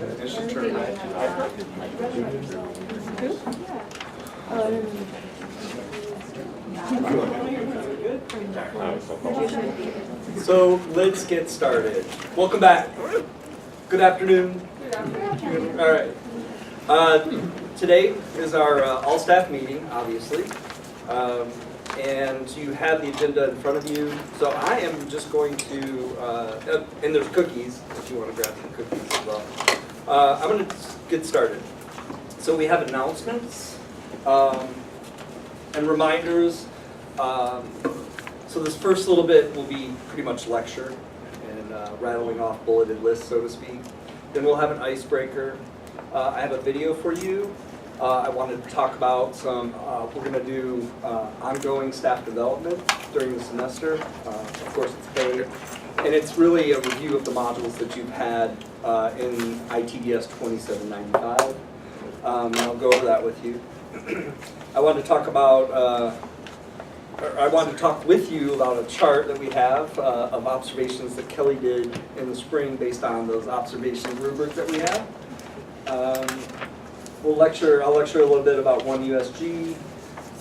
It should turn red. So let's get started. Welcome back. Good afternoon. All right. Today is our all-staff meeting, obviously. And you have the agenda in front of you. So I am just going to, and there's cookies, if you want to grab some cookies as well. I'm going to get started. So we have announcements and reminders. So this first little bit will be pretty much lecture and rattling off bulleted lists, so to speak. Then we'll have an icebreaker. I have a video for you. I wanted to talk about some, we're going to do ongoing staff development during the semester. Of course, it's paid. And it's really a review of the modules that you've had in ITDS 2795. And I'll go over that with you. I wanted to talk about, I wanted to talk with you about a chart that we have of observations that Kelly did in the spring based on those observation rubric that we have. I'll lecture a little bit about 1USG,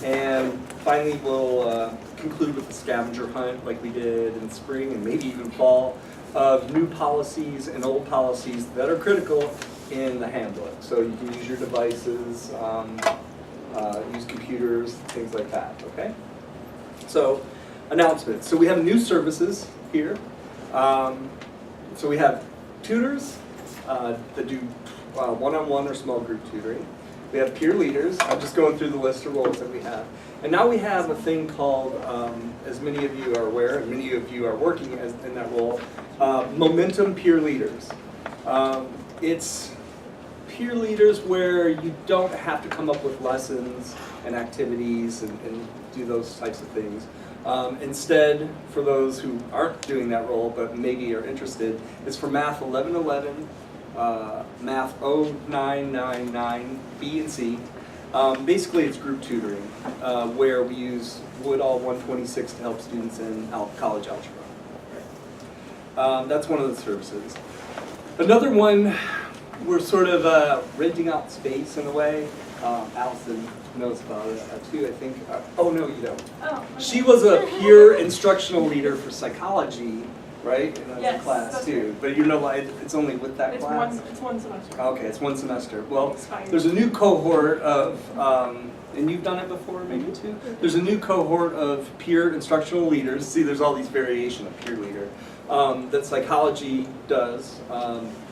and finally we'll conclude with the scavenger hunt like we did in spring and maybe even fall of new policies and old policies that are critical in the handbook. So you can use your devices, use computers, things like that, okay? So, announcements. So we have new services here. So we have tutors that do one-on-one or small group tutoring. We have peer leaders. I'm just going through the list of roles that we have. And now we have a thing called, as many of you are aware, and many of you are working in that role, Momentum Peer Leaders. It's peer leaders where you don't have to come up with lessons and activities and do those types of things. Instead, for those who aren't doing that role but maybe are interested, it's for Math 1111, Math 0999, B and C. Basically, it's group tutoring where we use Woodall 126 to help students in college algebra. That's one of the services. Another one, we're sort of renting out space in a way. Allison knows about it too, I think. Oh, no, you don't. Oh, okay. She was a peer instructional leader for psychology, right? In that Yes, class that's too. But you know, it's only with that class? It's one semester. Okay, it's one semester. Well, Expired. there's a new cohort of, and you've done it before maybe too? There's a new cohort of peer instructional leaders. See, there's all these variation of peer leader that psychology does,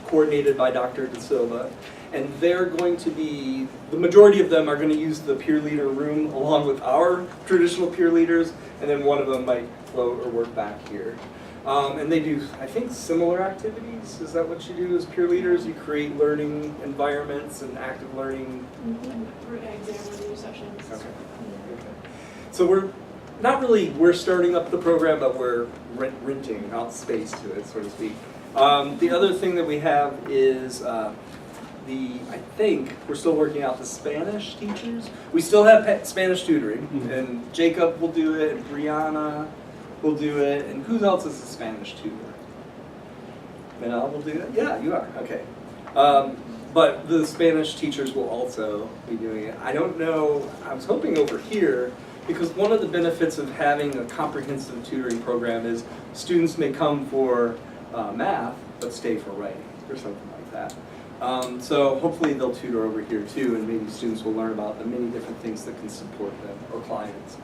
coordinated by Dr. De Silva. And they're going to be, the majority of them are going to use the peer leader room along with our traditional peer leaders, and then one of them might float or work back here. And they do, I think, similar activities. Is that what you do as peer leaders? You create learning environments and active learning? Exam review sessions. Okay. So we're starting up the program, but we're renting out space to it, so to speak. The other thing that we have is I think we're still working out the Spanish teachers. We still have Spanish tutoring, and Jacob will do it, and Brianna will do it, and who else is a Spanish tutor? Manal will do it? Yeah, you are, okay. But the Spanish teachers will also be doing it. I don't know, I was hoping over here, because one of the benefits of having a comprehensive tutoring program is students may come for math, but stay for writing, or something like that. So hopefully they'll tutor over here too, and maybe students will learn about the many different things that can support them, or clients.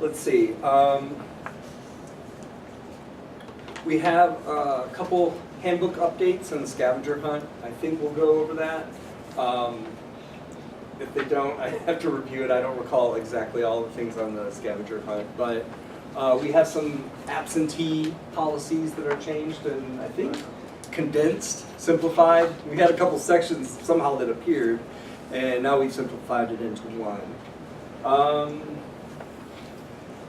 Let's see. We have a couple handbook updates and the scavenger hunt. I think we'll go over that. If they don't, I have to review it. I don't recall exactly all the things on the scavenger hunt, but we have some absentee policies that are changed and I think condensed, simplified. We had a couple sections somehow that appeared, and now we've simplified it into one.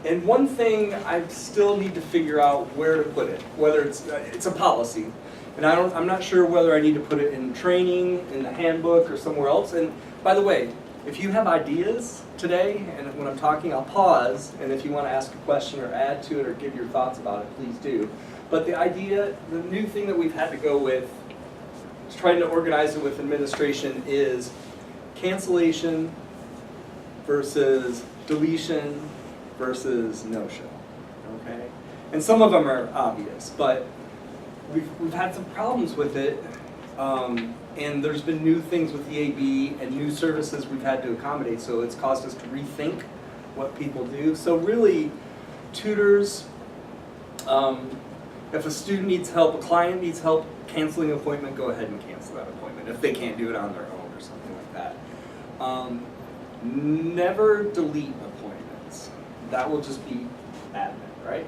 And one thing I still need to figure out where to put it, whether it's a policy, and I'm not sure whether I need to put it in training, in the handbook, or somewhere else. And by the way, if you have ideas today, and when I'm talking, I'll pause, and if you want to ask a question or add to it or give your thoughts about it, please do. But the idea, the new thing that we've had to go with trying to organize it with administration is cancellation versus deletion versus no-show, okay? And some of them are obvious, but we've had some problems with it, and there's been new things with EAB and new services we've had to accommodate, so it's caused us to rethink what people do. So really, tutors, if a student needs help, a client needs help canceling an appointment, go ahead and cancel that appointment if they can't do it on their own or something like that. Never delete appointments. That will just be admin, right?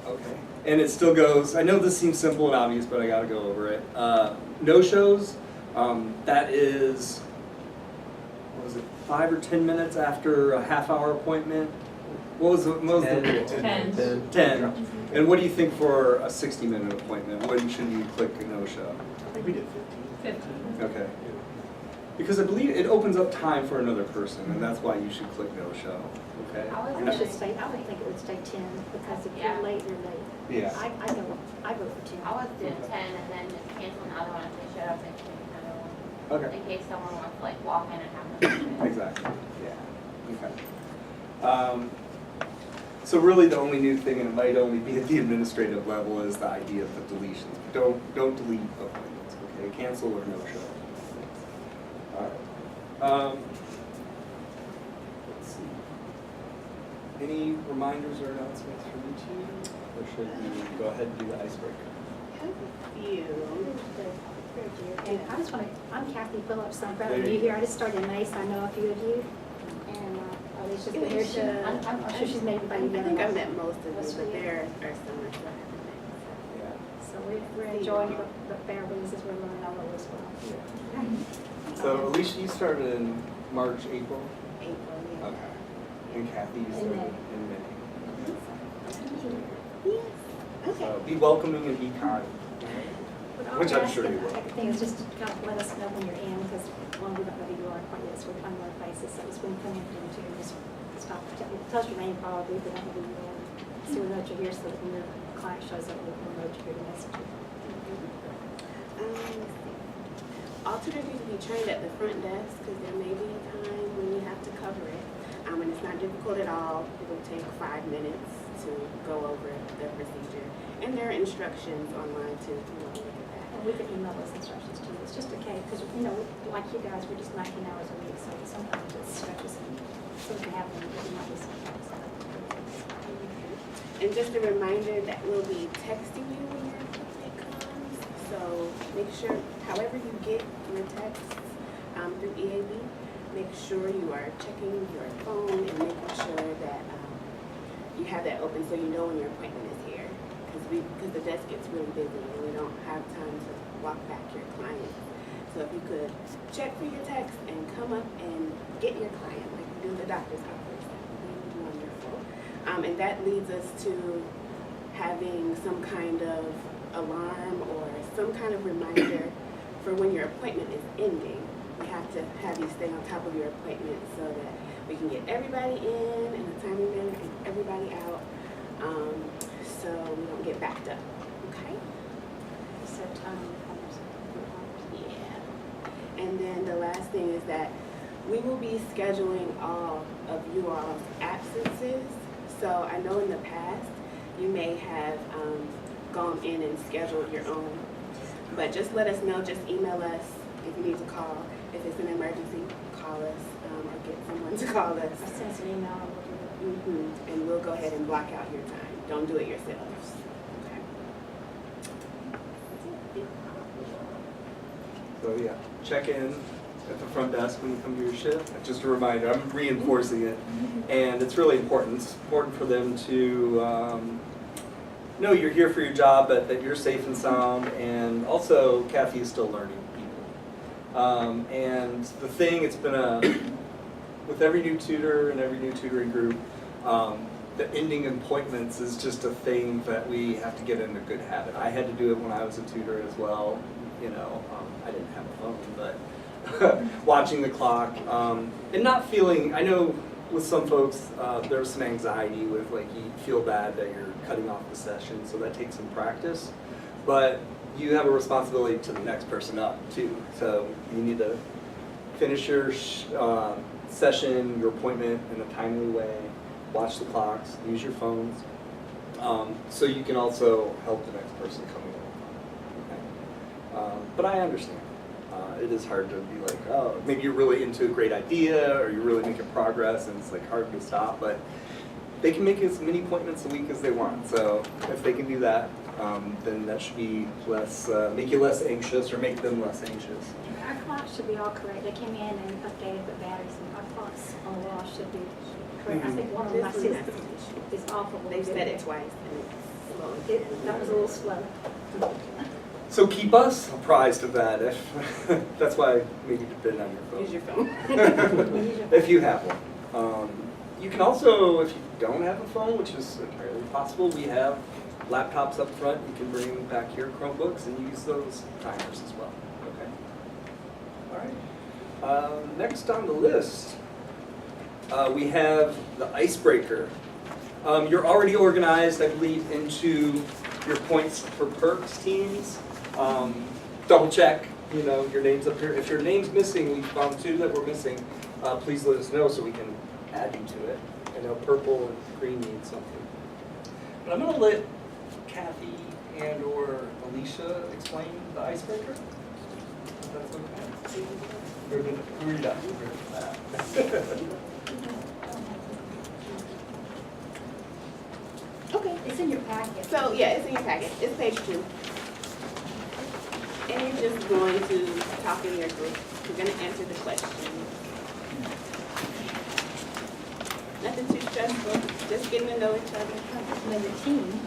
Okay. And it still goes, I know this seems simple and obvious, but I gotta go over it. No-shows, that is, what was it, 5 or 10 minutes after a half-hour appointment? What was the rule? 10. 10. And what do you think for a 60-minute appointment? When should you click a no-show? I think we did 15. Okay. Because I believe it opens up time for another person, and that's why you should click no-show, okay? I would think it would stay 10, because if Yeah. you're late, you're late. Yeah. I vote for 10. I was doing 10 and then just cancel another one if they showed up and change another one. Okay. In case someone wants to like walk in and have them. Exactly, yeah, okay. So really the only new thing, and it might only be at the administrative level, is the idea of the deletions. Don't delete appointments, okay? Cancel or no-show. All right. Let's see. Any reminders or announcements from you two? Or should we go ahead and do the icebreaker? And I just want to, I'm Kathy Phillips, I'm proud of you here. I just started in May, so I know a few of you. And Alicia's been here too. I'm sure she's met everybody I together. think I've met most of them, but there are some I still haven't met. Yeah. So we're enjoying the fair businesses we're learning all over as well. Yeah. So Alicia, you started in March, April? So, April, yeah. Okay. And Kathy, you In started May. in May. Yes. Okay. So be welcoming and be kind. But all Which we're I'm sure you asking, will. I think is just to kind of let us know when you're in, because one, we don't know who you are quite yet, so we're trying to learn faces. So it's when you come in to just stop, tell us your name probably, but don't know who you are. So we know that you're here, so that when your client shows up, we'll know that you're here to message you. Let's see. Alternate need to be trained at the front desk, because there may be a time when you have to cover it. And it's not difficult at all. It will take 5 minutes to go over the procedure. And there are instructions online too, if you want to look at that. And we can email those instructions to you. It's just okay, because, you know, like you guys, we're just 19 hours a week, so sometimes it stretches and something happens, but it might be something. And just a reminder that we'll be texting you when your appointment comes. So make sure, however you get your texts through EAB, make sure you are checking your phone and making sure that you have that open so you know when your appointment is here. Because the desk gets really busy and we don't have time to walk back your client. So if you could check for your text and come up and get your client, like you do in the doctor's office, that would be wonderful. And that leads us to having some kind of alarm or some kind of reminder for when your appointment is ending. We have to have you stay on top of your appointment so that we can get everybody in a timely manner and everybody out, so we don't get backed up. Okay? Set time. Yeah. And then the last thing is that we will be scheduling all of you all's absences. So I know in the past you may have gone in and scheduled your own, but just let us know. Just email us if you need to call. If it's an emergency, call us or get someone to call us. I sent us an email and we'll do it. And we'll go ahead and block out your time. Don't do it yourselves. Okay. So yeah, check in at the front desk when you come to your shift. Just a reminder, I'm reinforcing it. And it's really important. It's important for them to know you're here for your job, but that you're safe and sound. And also, Kathy is still learning people. And the thing, it's been with every new tutor and every new tutoring group, the ending appointments is just a thing that we have to get in a good habit. I had to do it when I was a tutor as well. You know, I didn't have a phone, but watching the clock and not feeling, I know with some folks there's some anxiety with like you feel bad that you're cutting off the session, so that takes some practice. But you have a responsibility to the next person up too. So you need to finish your session, your appointment in a timely way, watch the clocks, use your phones, so you can also help the next person coming in. Okay? But I understand. It is hard to be like, oh, maybe you're really into a great idea or you're really making progress and it's like hard to stop, but they can make as many appointments a week as they want. So if they can do that, then that should be less, make you less anxious or make them less anxious. Our clocks should be all correct. They came in and updated the batteries, and our clocks on the wall should be correct. I think one of my systems is off a little They've bit. said it twice and it's slow. That was a little slow. So keep us apprised of that. If that's why maybe depend on your phone. Use your phone. If you have one. You can also, if you don't have a phone, which is entirely possible, we have laptops up front. You can bring back your Chromebooks and use those timers as well. Okay. All right. Next on the list, we have the icebreaker. You're already organized, I believe, into your points for perks teams. Double check, your name's up here. If your name's missing, we found 2 that were missing. Please let us know so we can add you to it. I know purple and green need something. But I'm going to let Kathy and or Alicia explain the icebreaker. If that's okay. We're done. Okay, it's in your packet. So, yeah, it's in your packet. It's page 2. And you're just going to talk in your group. You're going to answer the question. Nothing too stressful. Just getting to know each other. Another team.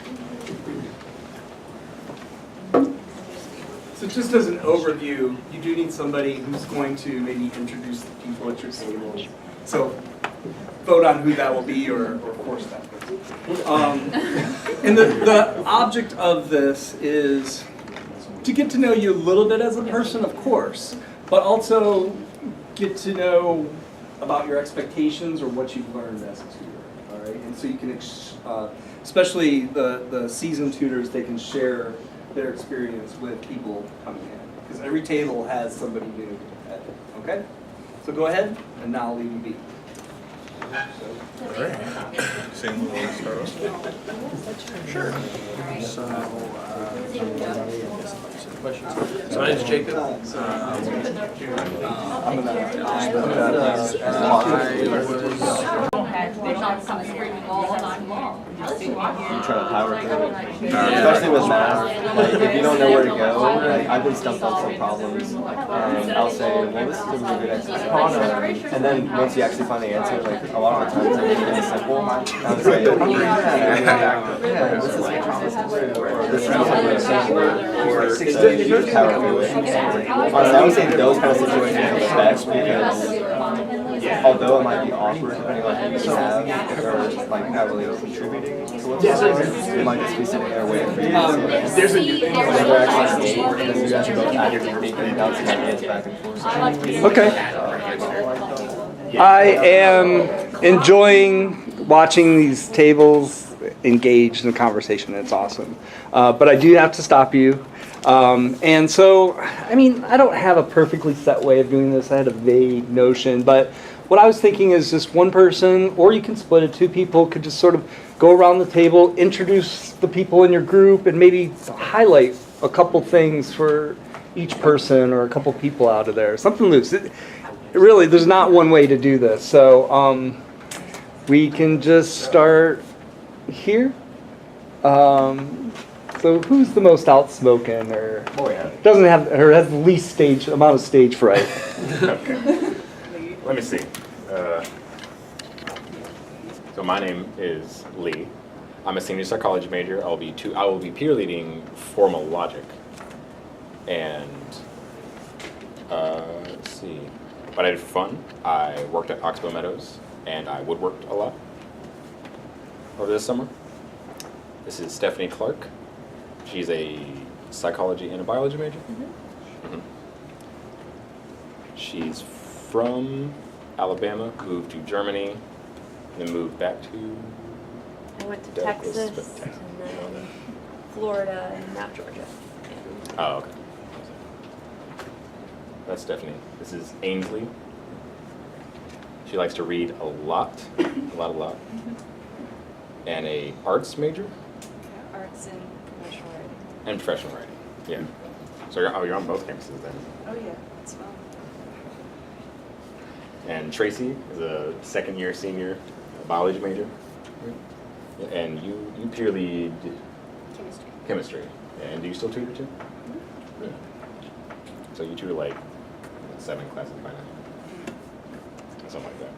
So just as an overview, you do need somebody who's going to maybe introduce the people at your table. So vote on who that will be or force that person. And the object of this is to get to know you a little bit as a person, of course, but also get to know about your expectations or what you've learned as a tutor, all right? And so you can, especially the seasoned tutors, they can share their experience with people coming in, because every table has somebody new at it, okay? So go ahead, and now I'll leave you be. All right. Same way to start off. Sure. So my name's Jacob. You try to power through it. Especially with math, like if you don't know where to go, like I've been stumped on some problems, and I'll say, well, this is a really good exercise. And then once you actually find the answer, like a lot of the times it's really simple. I'll say, this is something you just power through it. Honestly, I would say those kind of situations are the best because although it might be awkward depending on who you have, or like not really contributing to what's happening, you might just be sitting there waiting for you. There's a new When they're actually engaged, then you have to both actively thinking and bouncing ideas back and forth. Okay. I am enjoying watching these tables engaged in the conversation. It's awesome. But I do have to stop you. And so, I mean, I don't have a perfectly set way of doing this. I had a vague notion. But what I was thinking is just one person, or you can split it, 2 people could just sort of go around the table, introduce the people in your group, and maybe highlight a couple things for each person or a couple people out of there. Something loose. Really, there's not one way to do this. So we can just start here. So who's the most outspoken or doesn't have or has the least amount of stage fright? Okay. Let me see. So my name is Lee. I'm a senior psychology major. I will be peer leading formal logic. And let's see. What I did for fun, I worked at Oxbow Meadows and I woodworked a lot over this summer. This is Stephanie Clark. She's a psychology and a biology major. Mm-hmm. She's from Alabama, moved to Germany, then moved back to I went to Douglas, Texas but Texas. and then Florida and now Georgia. Oh, okay. That's Stephanie. This is Ainsley. She likes to read a lot. And a arts major Arts and commercial writing. and professional writing. Yeah. So you're on both campuses then. Oh, yeah, that's fun. And Tracy is a second-year senior biology major. And you peer lead Chemistry. chemistry. And do you still tutor too? Yeah. So you tutor like 7 classes by now. Something like that.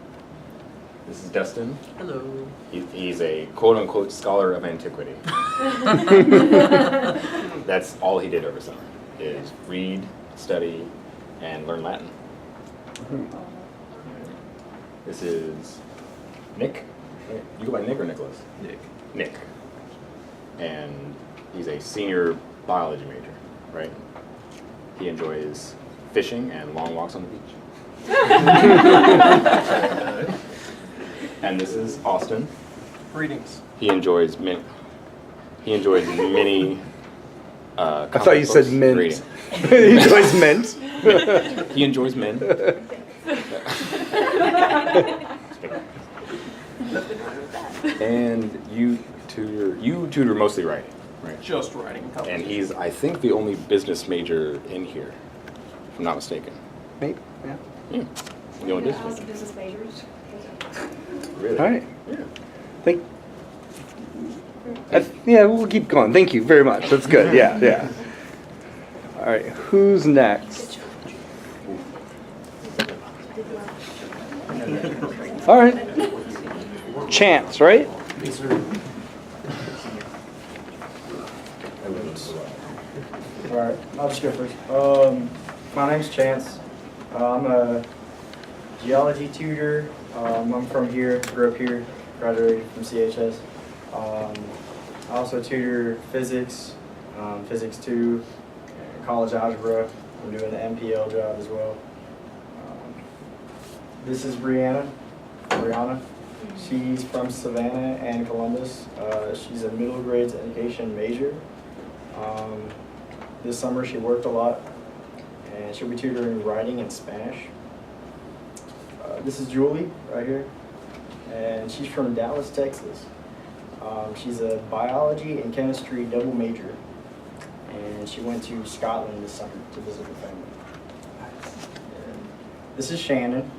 This is Dustin. Hello. He's a quote-unquote scholar of antiquity. That's all he did over summer, is read, study, and learn Latin. This is Nick. You go by Nick or Nicholas? Nick. Nick. And he's a senior biology major, right? He enjoys fishing and long walks on the beach. And this is Austin. Greetings. He enjoys many. I thought you said mint. Reading. He enjoys mint. He enjoys men. And you tutor mostly writing, right? Just writing. And he's, I think, the only business major in here, if I'm not mistaken. Maybe, yeah. Yeah. The only How's business the business majors? major. Really? All right. Yeah. Yeah, we'll keep going. Thank you very much. That's good. Yeah, yeah. All right, who's next? All right. Chance, right? All right, I'll just go first. My name's Chance. I'm a geology tutor. I'm from here, grew up here, graduated from CHS. I also tutor physics, physics 2, college algebra. I'm doing the MPL job as well. This is Brianna. She's from Savannah and Columbus. She's a middle grades education major. This summer she worked a lot, and she'll be tutoring writing and Spanish. This is Julie right here, and she's from Dallas, Texas. She's a biology and chemistry double major, and she went to Scotland this summer to visit her family. And this is Shannon.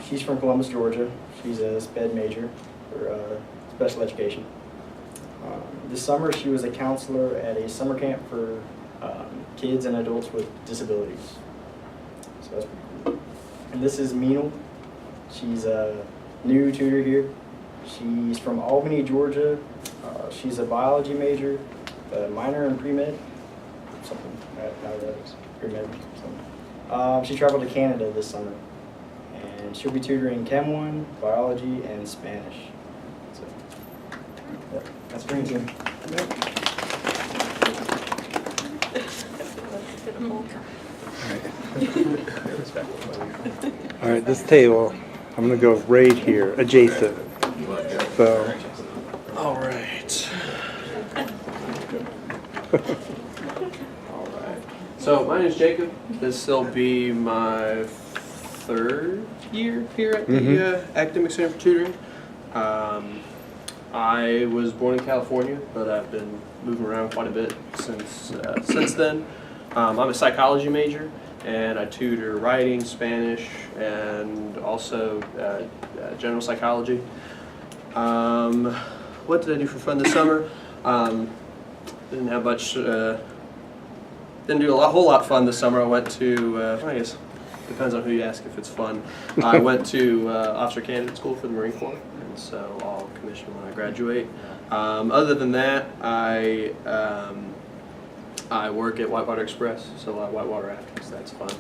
She's from Columbus, Georgia. She's a SPED major for special education. This summer she was a counselor at a summer camp for kids and adults with disabilities. So that's pretty cool. And this is Meenal. She's a new tutor here. She's from Albany, Georgia. She's a biology major, a minor in pre-med, something, how that is, pre-med, something. She traveled to Canada this summer, and she'll be tutoring Chem 1, biology, and Spanish. So, yeah, that's Green Team. All right, this table, I'm gonna go right here, adjacent. So, All right. So my name is Jacob. This will be my 3rd year here at the Academic Center for Tutoring. I was born in California, but I've been moving around quite a bit since then. I'm a psychology major, and I tutor writing, Spanish, and also general psychology. What did I do for fun this summer? Didn't have much. Didn't do whole lot of fun this summer. I went to, I guess, depends on who you ask if it's fun. I went to Officer Candidate School for the Marine Corps, and so I'll commission when I graduate. Other than that, I work at Whitewater Express, so a lot of whitewater raftings, that's fun.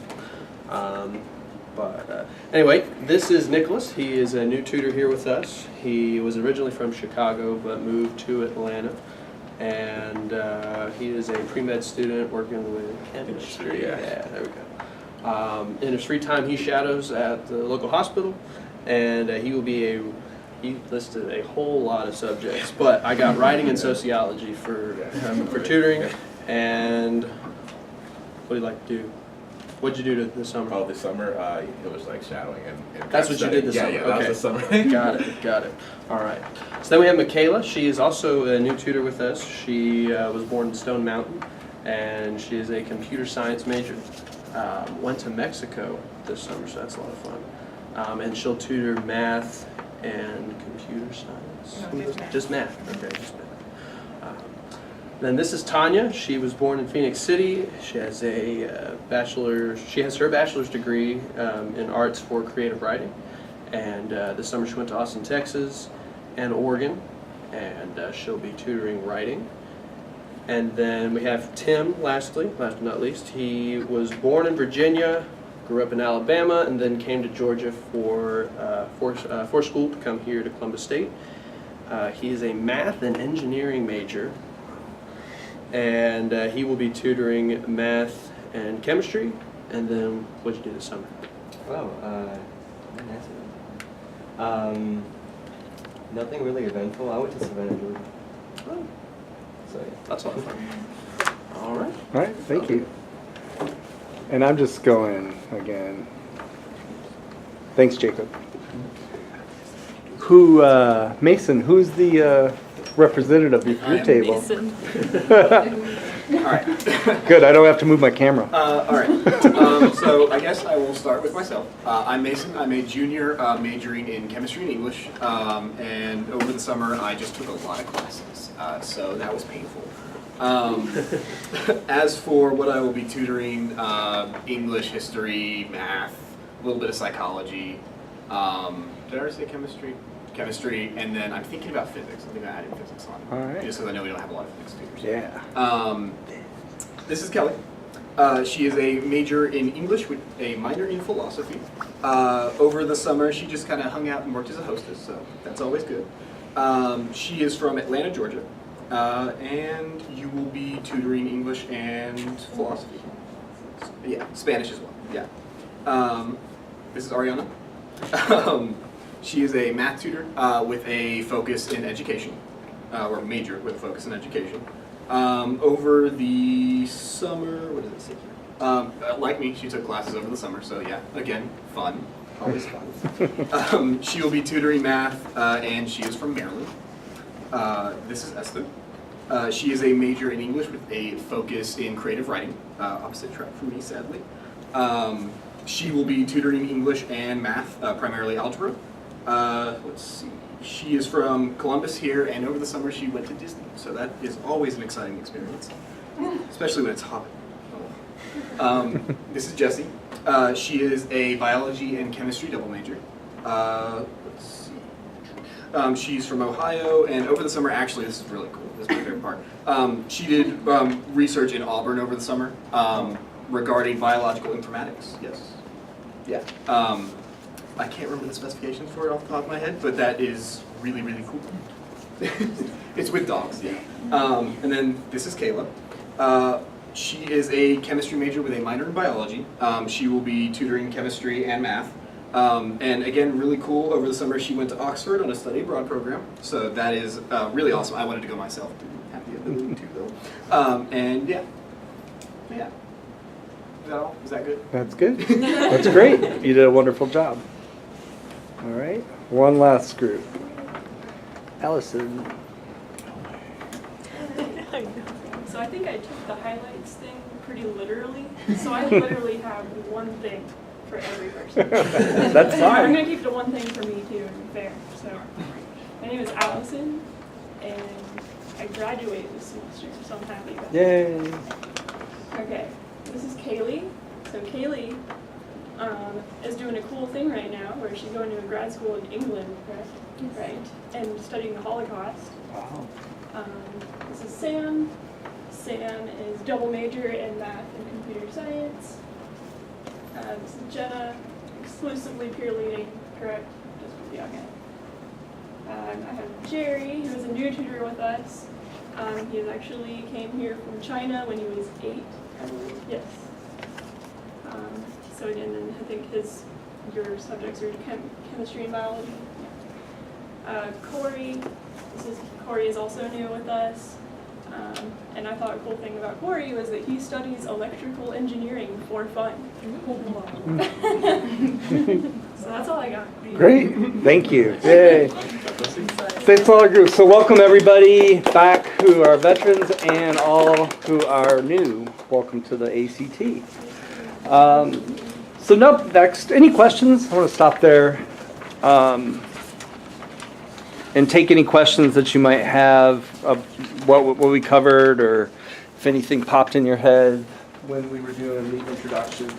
Anyway, this is Nicholas. He is a new tutor here with us. He was originally from Chicago, but moved to Atlanta. And he is a pre-med student working with chemistry. Yeah, there we go. In his free time, he shadows at the local hospital, and he listed a whole lot of subjects, but I got writing and sociology for tutoring, And what do you like to do? What'd you do this summer? Oh, this summer, it was like shadowing and That's what you did this summer? Yeah, that Okay. was the summer. Got it. All right. So then we have Michaela. She is also a new tutor with us. She was born in Stone Mountain, and she is a computer science major. Went to Mexico this summer, so that's a lot of fun. And she'll tutor math and computer science. No, just math. Just math. Okay, just math. Then this is Tanya. She was born in Phoenix City. She has a bachelor's. She has her bachelor's degree in arts for creative writing. And this summer she went to Austin, Texas, and Oregon, and she'll be tutoring writing. And then we have Tim. Lastly, last but not least, he was born in Virginia, grew up in Alabama, and then came to Georgia for school to come here to Columbus State. He is a math and engineering major. And he will be tutoring math and chemistry. And then, what'd you do this summer? Wow, nothing really eventful. I went to Savannah, Georgia. Oh, So yeah. that's a lot of fun. All right. All right, thank you. And I'm just going again. Thanks, Jacob. Mason, who's the representative of your table? Mason. All right. Good, I don't have to move my camera. All right. So I guess I will start with myself. I'm Mason. I'm a junior majoring in chemistry and English. And over the summer, I just took a lot of classes. So that was painful. As for what I will be tutoring, English, history, math, a little bit of psychology. Did I already say chemistry? Chemistry, and then I'm thinking about physics. I think I added physics on. All right. Just because I know we don't have a lot of physics tutors. Yeah. This is Kelly. She is a major in English with a minor in philosophy. Over the summer, she just kind of hung out and worked as a hostess, so that's always good. She is from Atlanta, Georgia, and you will be tutoring English and philosophy. Yeah, Spanish as well, yeah. This is Ariana. She is a math tutor with a focus in education, or major with a focus in education. Over the summer, what does it say here? Like me, she took classes over the summer, so yeah, again, fun, always fun. She will be tutoring math, and she is from Maryland. This is Esther. She is a major in English with a focus in creative writing, opposite track from me, sadly. She will be tutoring English and math, primarily algebra. Let's see. She is from Columbus here, and over the summer she went to Disney, so that is always an exciting experience, especially when it's hot. This is Jessie. She is a biology and chemistry double major. Let's see. She's from Ohio, and over the summer, actually, this is really cool. This is my favorite part. She did research in Auburn over the summer regarding biological informatics. Yes. Yeah. I can't remember the specifications for it off the top of my head, but that is really, really cool. It's with dogs, yeah. And then this is Kayla. She is a chemistry major with a minor in biology. She will be tutoring chemistry and math. And again, really cool. Over the summer, she went to Oxford on a study abroad program. So that is really awesome. I wanted to go myself. Didn't have the ability to, though. And yeah. Yeah. Is that all? Is that good? That's good. That's great. You did a wonderful job. All right, one last group. Allison. So I think I took the highlights thing pretty literally. So I literally have one thing for every person. That's I'm fine. going to keep the one thing for me too, to be fair. So my name is Allison, and I graduate this semester, so I'm happy about that. Yay. Okay, this is Kaylee. So Kaylee is doing a cool thing right now where she's going to a grad school in England, correct? Right, and studying the Holocaust. Wow. This is Sam. Sam is double major in math and computer science. This is Jenna, exclusively peer leading, correct? Just with the okay. I have Jerry, who is a new tutor with us. He actually came here from China when he was 8, I believe. Yes. So again, and I think your subjects are chemistry and biology. Yeah. Corey, Corey is also new with us. And I thought a cool thing about Corey was that he studies electrical engineering for fun. So that's all I got. Great, thank you. Yay. Stay smaller groups. So welcome everybody back who are veterans and all who are new. Welcome to the ACT. So next, any questions? I want to stop there and take any questions that you might have of what we covered, or if anything popped in your head when we were doing the introductions.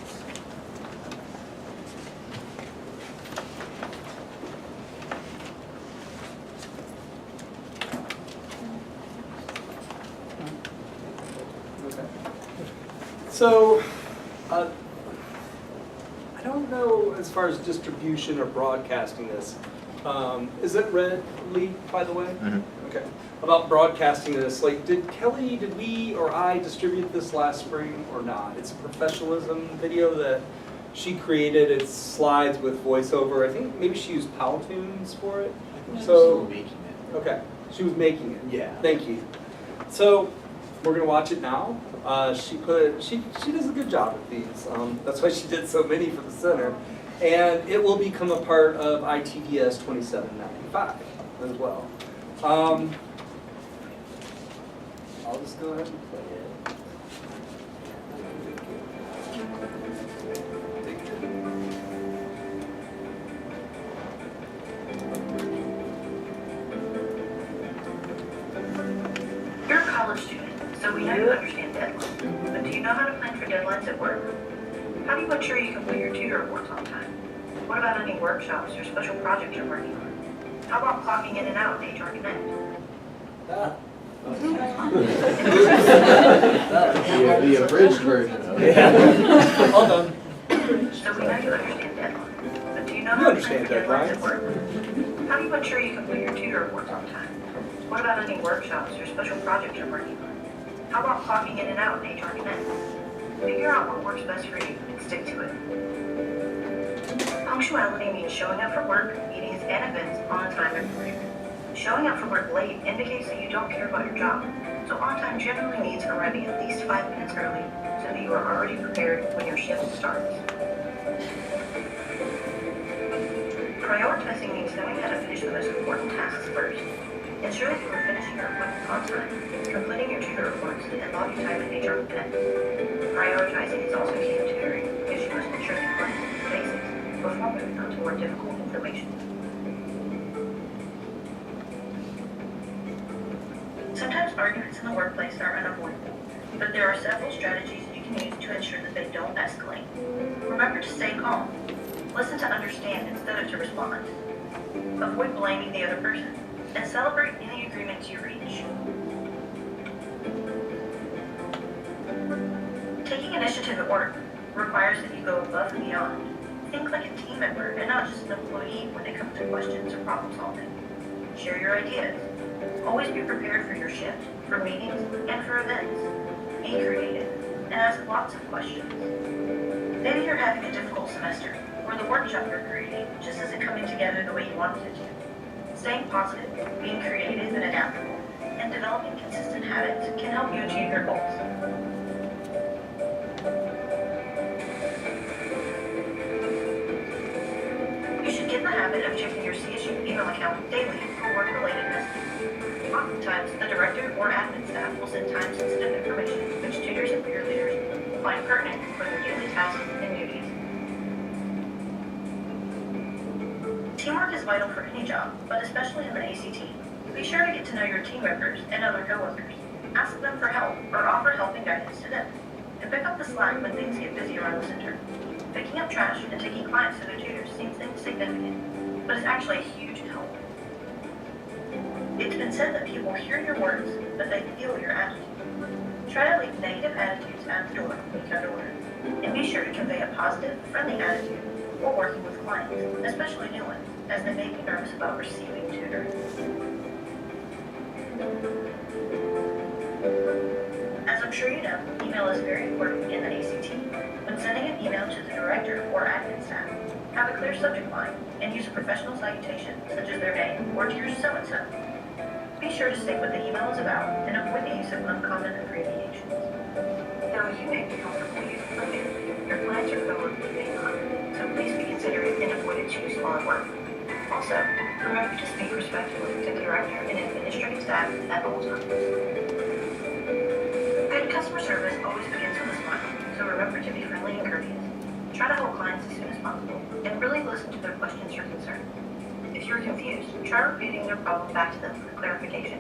So, I don't know as far as distribution or broadcasting this. Is it Red Lee, by the way? Mm-hmm. Okay. About broadcasting this, like, did we, or I distribute this last spring or not? It's a professionalism video that she created. It's slides with voiceover. I think maybe she used Powtoons for it. So, making it. okay, she was making it. Yeah. Thank you. So, we're gonna watch it now. She does a good job at these. That's why she did so many for the center, and it will become a part of ITVS 2795 as well. I'll just go ahead and play it. You're a college student, so we know you understand deadlines. But do you know how to plan for deadlines at work? How do you ensure you complete your tutor reports on time? What about any workshops or special projects you're working on? How about clocking in and out in HR Connect? The abridged version of it. Yeah. All done. So we know you understand deadlines. But do you know how to plan for deadlines at work? How do you ensure you complete your tutor reports on time? What about any workshops or special projects you're working on? How about clocking in and out in HR Connect? Figure out what works best for you and stick to it. Punctuality means showing up for work, meetings, and events on time and free. Showing up for work late indicates that you don't care about your job, so on time generally means arriving at least 5 minutes early so that you are already prepared when your shift starts. Prioritizing means knowing how to finish the most important tasks first. Ensure that you are finishing your appointments on time, completing your tutor reports, and logging time in HR Connect. Prioritizing is also key in tutoring because you must ensure you learn the basics before moving on to more difficult information. Sometimes arguments in the workplace are unavoidable, but there are several strategies you can use to ensure that they don't escalate. Remember to stay calm. Listen to understand instead of to respond. Avoid blaming the other person, and celebrate any agreements you reach. Taking initiative at work requires that you go above and beyond. Think like a team member and not just an employee when it comes to questions or problem solving. Share your ideas. Always be prepared for your shift, for meetings, and for events. Be creative and ask lots of questions. Maybe you're having a difficult semester, or the workshop you're creating just isn't coming together the way you wanted it to. Staying positive, being creative and adaptable, and developing consistent habits can help you achieve your goals. You should get in the habit of checking your CSU email account daily for work-related messages. Oftentimes, the director or admin staff will send time-sensitive information which tutors and peer leaders find pertinent for their daily tasks and duties. Teamwork is vital for any job, but especially in the ACT. Be sure to get to know your team members and other coworkers. Ask them for help or offer helping guidance to them. And pick up the slack when things get busy around the center. Picking up trash and taking clients to their tutors seems insignificant, but it's actually a huge help. It's been said that people hear your words, but they feel your attitude. Try to leave negative attitudes at the door when you come to work. And be sure to convey a positive, friendly attitude while working with clients, especially new ones, as they may be nervous about receiving tutoring. As I'm sure you know, email is very important in the ACT. When sending an email to the director or admin staff, have a clear subject line and use a professional salutation such as their name or dear so-and-so. Be sure to stick with the email is about and avoid the use of uncommon abbreviations. Though you may be comfortable using Linux, your clients are probably may not, so please be considerate and avoid its use while at work. Also, remember to speak respectfully to the director and administrative staff at all times. Good customer service always begins with a smile, so remember to be friendly and courteous. Try to help clients as soon as possible, and really listen to their questions or concerns. If you're confused, try repeating their problem back to them for clarification.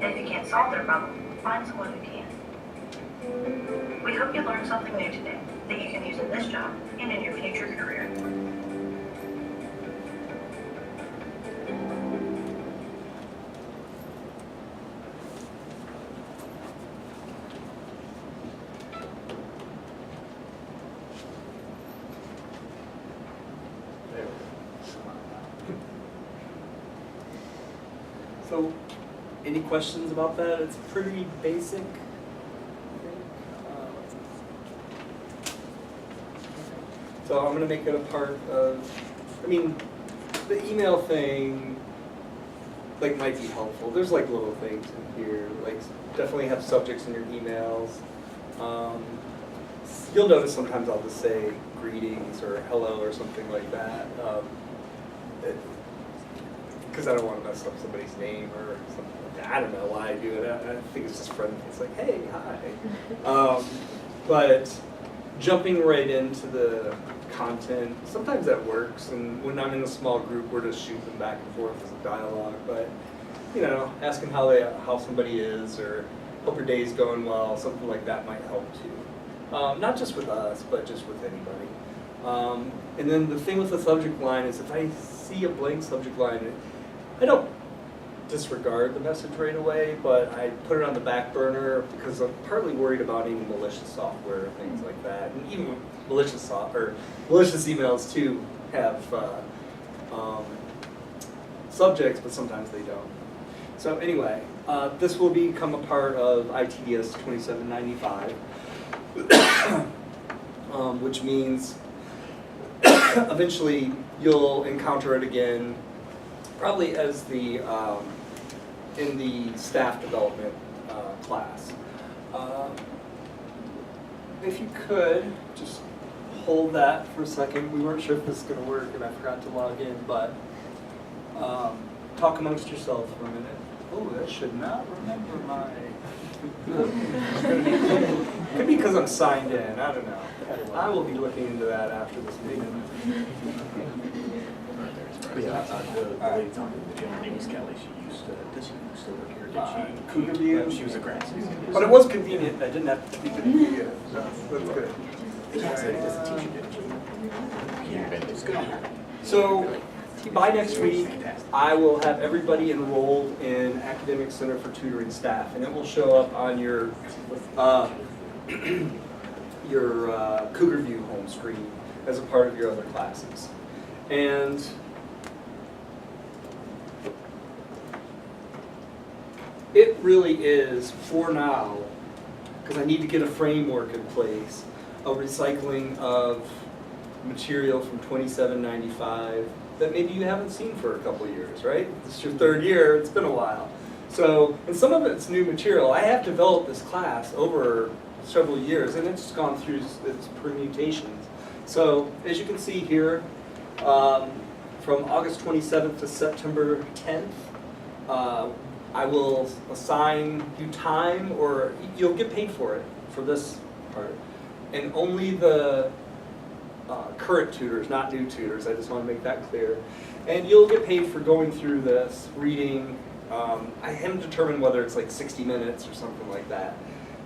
And if you can't solve their problem, find someone who can. We hope you learned something new today that you can use in this job and in your future career. So, any questions about that? It's pretty basic. So I'm going to make it a part of, I mean, the email thing, like, might be helpful. There's like little things in here, like definitely have subjects in your emails. You'll notice sometimes I'll just say greetings or hello or something like that. Because I don't want to mess up somebody's name or something like that. I don't know why I do it. I think it's just friendly. It's like, hey, hi. But jumping right into the content, sometimes that works. And when I'm in a small group, we're just shooting back and forth as a dialogue. But, you know, asking how somebody is or hope your day's going well, something like that might help too. Not just with us, but just with anybody. And then the thing with the subject line is if I see a blank subject line, I don't disregard the message right away, but I put it on the back burner because I'm partly worried about any malicious software and things like that. And even malicious emails too have subjects, but sometimes they don't. So anyway, this will become a part of ITDS 2795, which means eventually you'll encounter it again, probably as the in the staff development class. If you could just hold that for a second. We weren't sure if this is going to work, and I forgot to log in, but talk amongst yourselves for a minute. Oh, that should not remember my. Could be because I'm signed in. I don't know. I will be looking into that after this meeting. Yeah, the lady talking to Jim, her name was Kelly. Does she still work here? Did she? Cougar View. She was a grad student. But it was convenient. I didn't have to speak to you. So that's good. So by next week, I will have everybody enrolled in Academic Center for Tutoring Staff, and it will show up on your Cougar View home screen as a part of your other classes. And it really is, for now, because I need to get a framework in place, a recycling of material from 2795 that maybe you haven't seen for a couple of years, right? This is your third year, it's been a while. So, and some of it's new material. I have developed this class over several years, and it's gone through its permutations. So, as you can see here, from August 27th to September 10th, I will assign you time, or you'll get paid for it, for this part. And only the current tutors, not new tutors, I just want to make that clear. And you'll get paid for going through this, reading. I haven't determined whether it's like 60 minutes or something like that.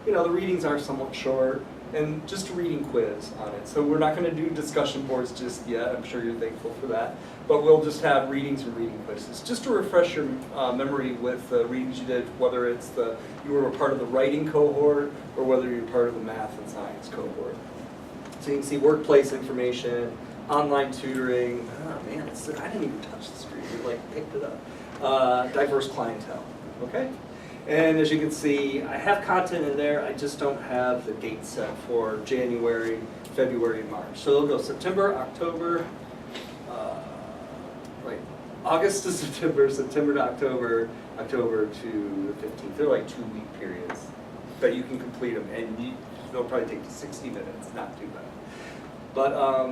You know, the readings are somewhat short, and just a reading quiz on it. So we're not going to do discussion boards just yet. I'm sure you're thankful for that. But we'll just have readings and reading quizzes, just to refresh your memory with the readings you did, whether it's you were a part of the writing cohort or whether you're part of the math and science cohort. So you can see workplace information, online tutoring. Oh man, I didn't even touch the screen. We like picked it up. Diverse clientele. Okay. And as you can see, I have content in there. I just don't have the date set for January, February, and March. So it'll go September, October, August to September, September to October, October to the 15th. They're like 2-week periods that you can complete them, and they'll probably take you 60 minutes, not too bad. But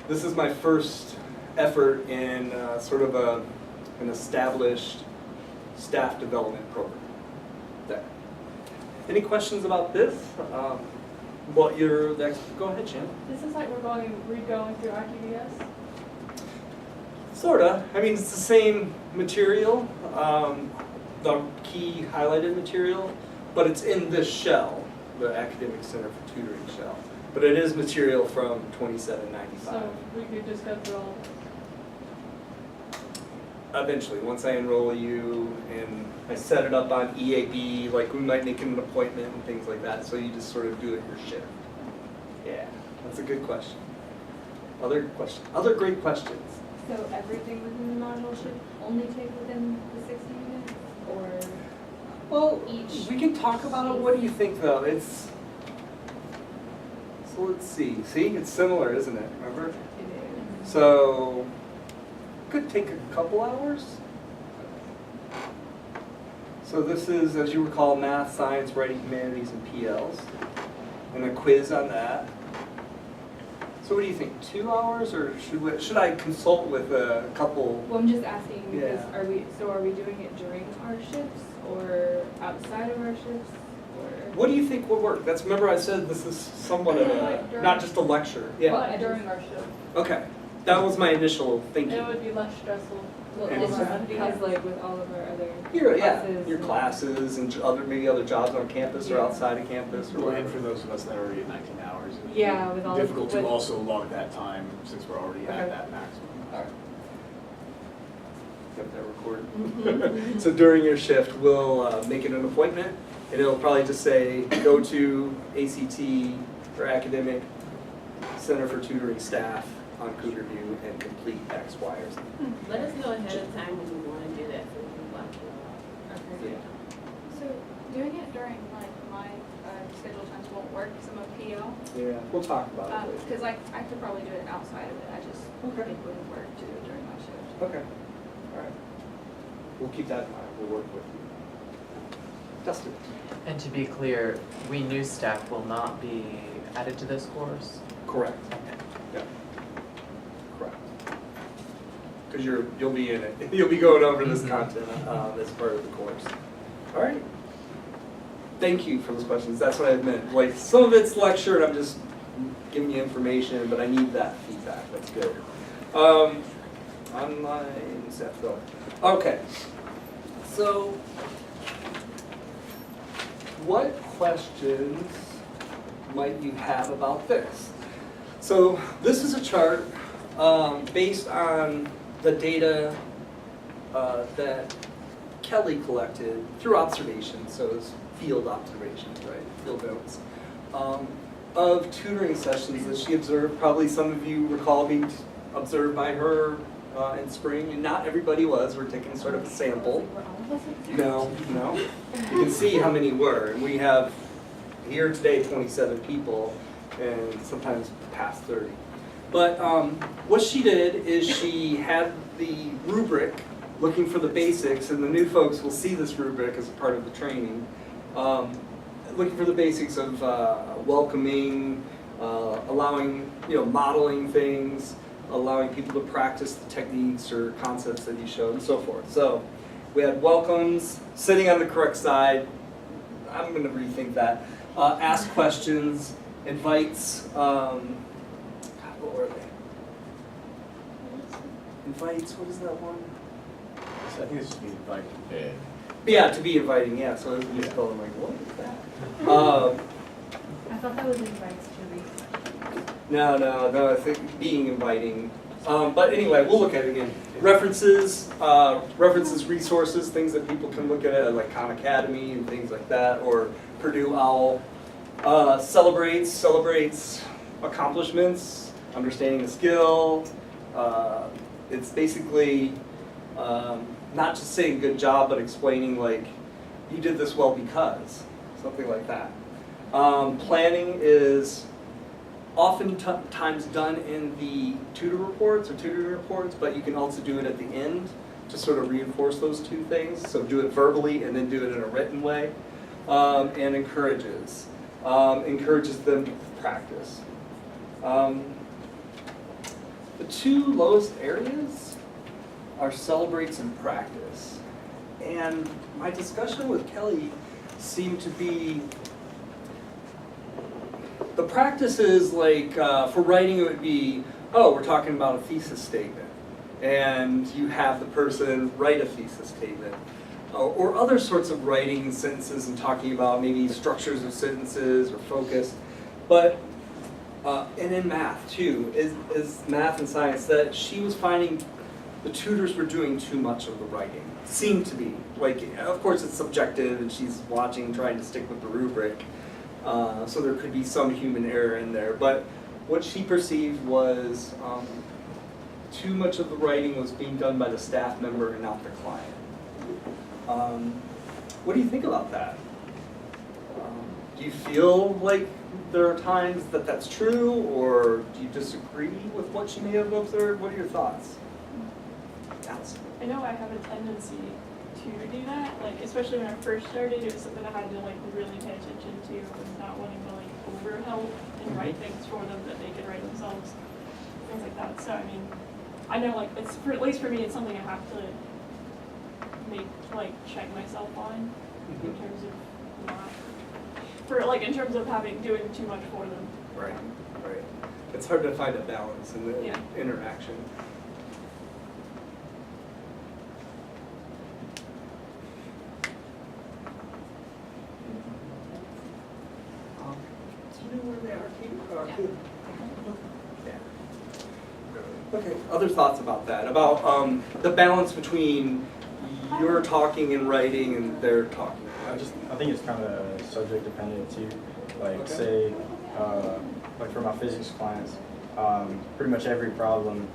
this is my first effort in sort of an established staff development program. There. Any questions about this? What your next? Go ahead, Shannon. This is like we're going through IQVS. Sorta. I mean, it's the same material, the key highlighted material, but it's in this shell, the Academic Center for Tutoring shell. But it is material from 2795. So we could just go through all of it. Eventually, once I enroll you and I set it up on EAB, like we might make an appointment and things like that, so you just sort of do it your shift. Yeah, that's a good question. Other great questions. So everything within the module should only take within the 60 minutes, or Well, each? we can talk about it. What do you think, though? So let's see. See, it's similar, isn't it? Remember? So could take a couple hours. So this is, as you recall, math, science, writing, humanities, and PLs, and a quiz on that. So what do you think? 2 hours, or should I consult with a couple? Well, I'm just asking because Yeah. are we doing it during our shifts or outside of our shifts, or? What do you think would work? Remember I said this is somewhat of a, not just a lecture. Yeah. Well, during our shift. Okay, that was my initial thinking. It would be less stressful. Because like with all of our other Your classes. classes and maybe other jobs on campus or Yeah. outside of campus or Well, and whatever. for those of us that are already at 19 hours, it would Yeah, be with all difficult to with- also log that time since we're already Okay. at that maximum. All right. Got that recorded. So during your shift, we'll make it an appointment, and it'll probably just say, go to ACT or Academic Center for Tutoring Staff on Cougar View and complete X, Y, or Z. Let us know ahead of time when you want to do that so we can block you out. Yeah. So doing it during like my scheduled times won't work because I'm a PL. Yeah, we'll talk about it later. Because like I could probably do it outside of it. I just Okay. it wouldn't work to do it during my shift. Okay, all right. We'll keep that in mind, we'll work with you. Dustin? And to be clear, we new staff will not be added to this course? Correct. Okay. Yeah. Correct. Because you'll be in it. You'll be going over this content as part of the course. All right. Thank you for those questions. That's what I meant. Like some of it's lecture, and I'm just giving you information, but I need that feedback. That's good. Online staff going. Okay. So, what questions might you have about this? So this is a chart based on the data that Kelly collected through observation, so it's field observations, right, field notes, of tutoring sessions that she observed. Probably some of you recall being observed by her in spring, and not everybody was. We're taking sort of a sample. No. You can see how many were, and we have here today 27 people, and sometimes past 30. But what she did is she had the rubric looking for the basics, and the new folks will see this rubric as a part of the training, looking for the basics of welcoming, allowing, modeling things, allowing people to practice the techniques or concepts that you showed, and so forth. So we had welcomes, sitting on the correct side. I'm going to rethink that. Ask questions, invites. God, what were they? Invites. What is that one? So I think this should be invited. Yeah, to be inviting. Yeah. So it's just going like, what is that? I thought that was invites to read. No. I think being inviting. But anyway, we'll look at it again. References, resources, things that people can look at, like Khan Academy and things like that, or Purdue OWL. Celebrates accomplishments, understanding a skill. It's basically not just saying good job, but explaining like, you did this well because, something like that. Planning is oftentimes done in the tutor reports or tutoring reports, but you can also do it at the end to sort of reinforce those two things. So do it verbally and then do it in a written way. And encourages them to practice. The two lowest areas are celebrates and practice. And my discussion with Kelly seemed to be, the practice is like, for writing it would be, oh, we're talking about a thesis statement. And you have the person write a thesis statement. Or other sorts of writing sentences and talking about maybe structures of sentences or focus. But, and in math too, is math and science, that she was finding the tutors were doing too much of the writing. Seemed to be. Like, of course it's subjective and she's watching, trying to stick with the rubric. So there could be some human error in there. But what she perceived was too much of the writing was being done by the staff member and not the client. What do you think about that? Do you feel like there are times that that's true, or do you disagree with what she may have observed? What are your thoughts? Allison. I know I have a tendency to do that, like especially when I first started, it was something I had to like really pay attention to. I was not wanting to like overhelp and write things for them that they could write themselves, things like that. So I mean, I know like it's at least for me, it's something I have to check myself on in terms of not in terms of doing too much for them. Right, right. It's hard to find a balance in the interaction. Do you know where they are, Kate? Yeah. Okay. Other thoughts about that? About the balance between you're talking and writing and they're talking. I think it's kind of subject dependent too. Like say, like for my physics clients, pretty much every problem,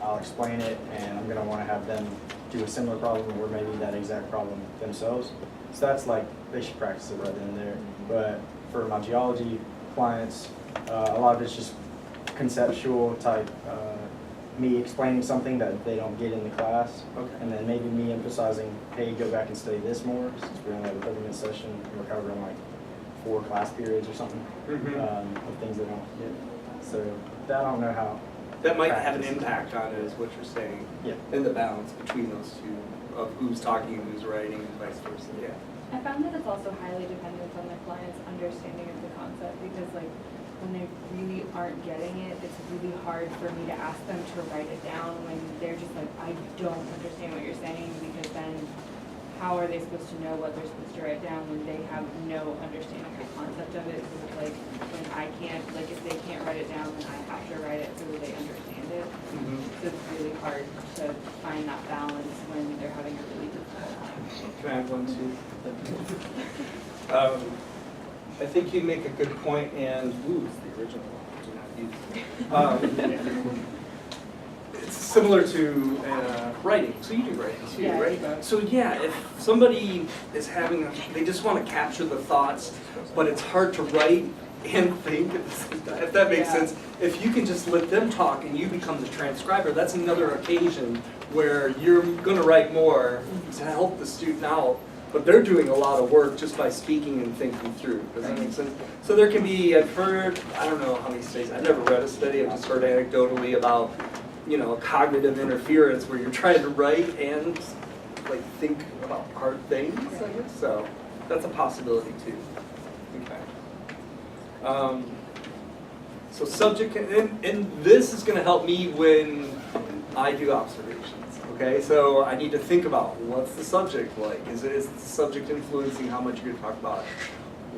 I'll explain it and I'm gonna want to have them do a similar problem or maybe that exact problem themselves. So that's like, they should practice it right then and there. But for my geology clients, a lot of it's just conceptual type, me explaining something that they don't get in the class, and then maybe me emphasizing, hey, go back and study this more, since we're only have a 30-minute session, and we're covering like 4 class periods or something, of things they don't get. So that, I don't know how. That might have an impact on it, is what you're saying. Yeah. In the balance between those two, of who's talking and who's writing, and vice versa. Yeah. I found that it's also highly dependent on the client's understanding of the concept, because like when they really aren't getting it, it's really hard for me to ask them to write it down when they're just like, I don't understand what you're saying, because then how are they supposed to know what they're supposed to write down when they have no understanding of the concept of it? So it's like when I can't, like if they can't write it down, then I have to write it so that they understand it. So it's really hard to find that balance when they're having a really difficult time. Can I have one too? I think you make a good point, and it's the original one. Do not use it. It's similar to writing. So you do writing too, right? So yeah, if somebody is having, they just want to capture the thoughts, but it's hard to write and think at the same time, if that makes sense. If you can just let them talk and you become the transcriber, that's another occasion where you're going to write more to help the student out. But they're doing a lot of work just by speaking and thinking through. Does that make sense? So there can be, I've heard, I don't know how many studies, I've never read a study, I've just heard anecdotally about, cognitive interference where you're trying to write and like think about hard things, I guess. So that's a possibility too. Okay. So subject, and this is gonna help me when I do observations. Okay, so I need to think about what's the subject like? Is the subject influencing how much you're going to talk about it?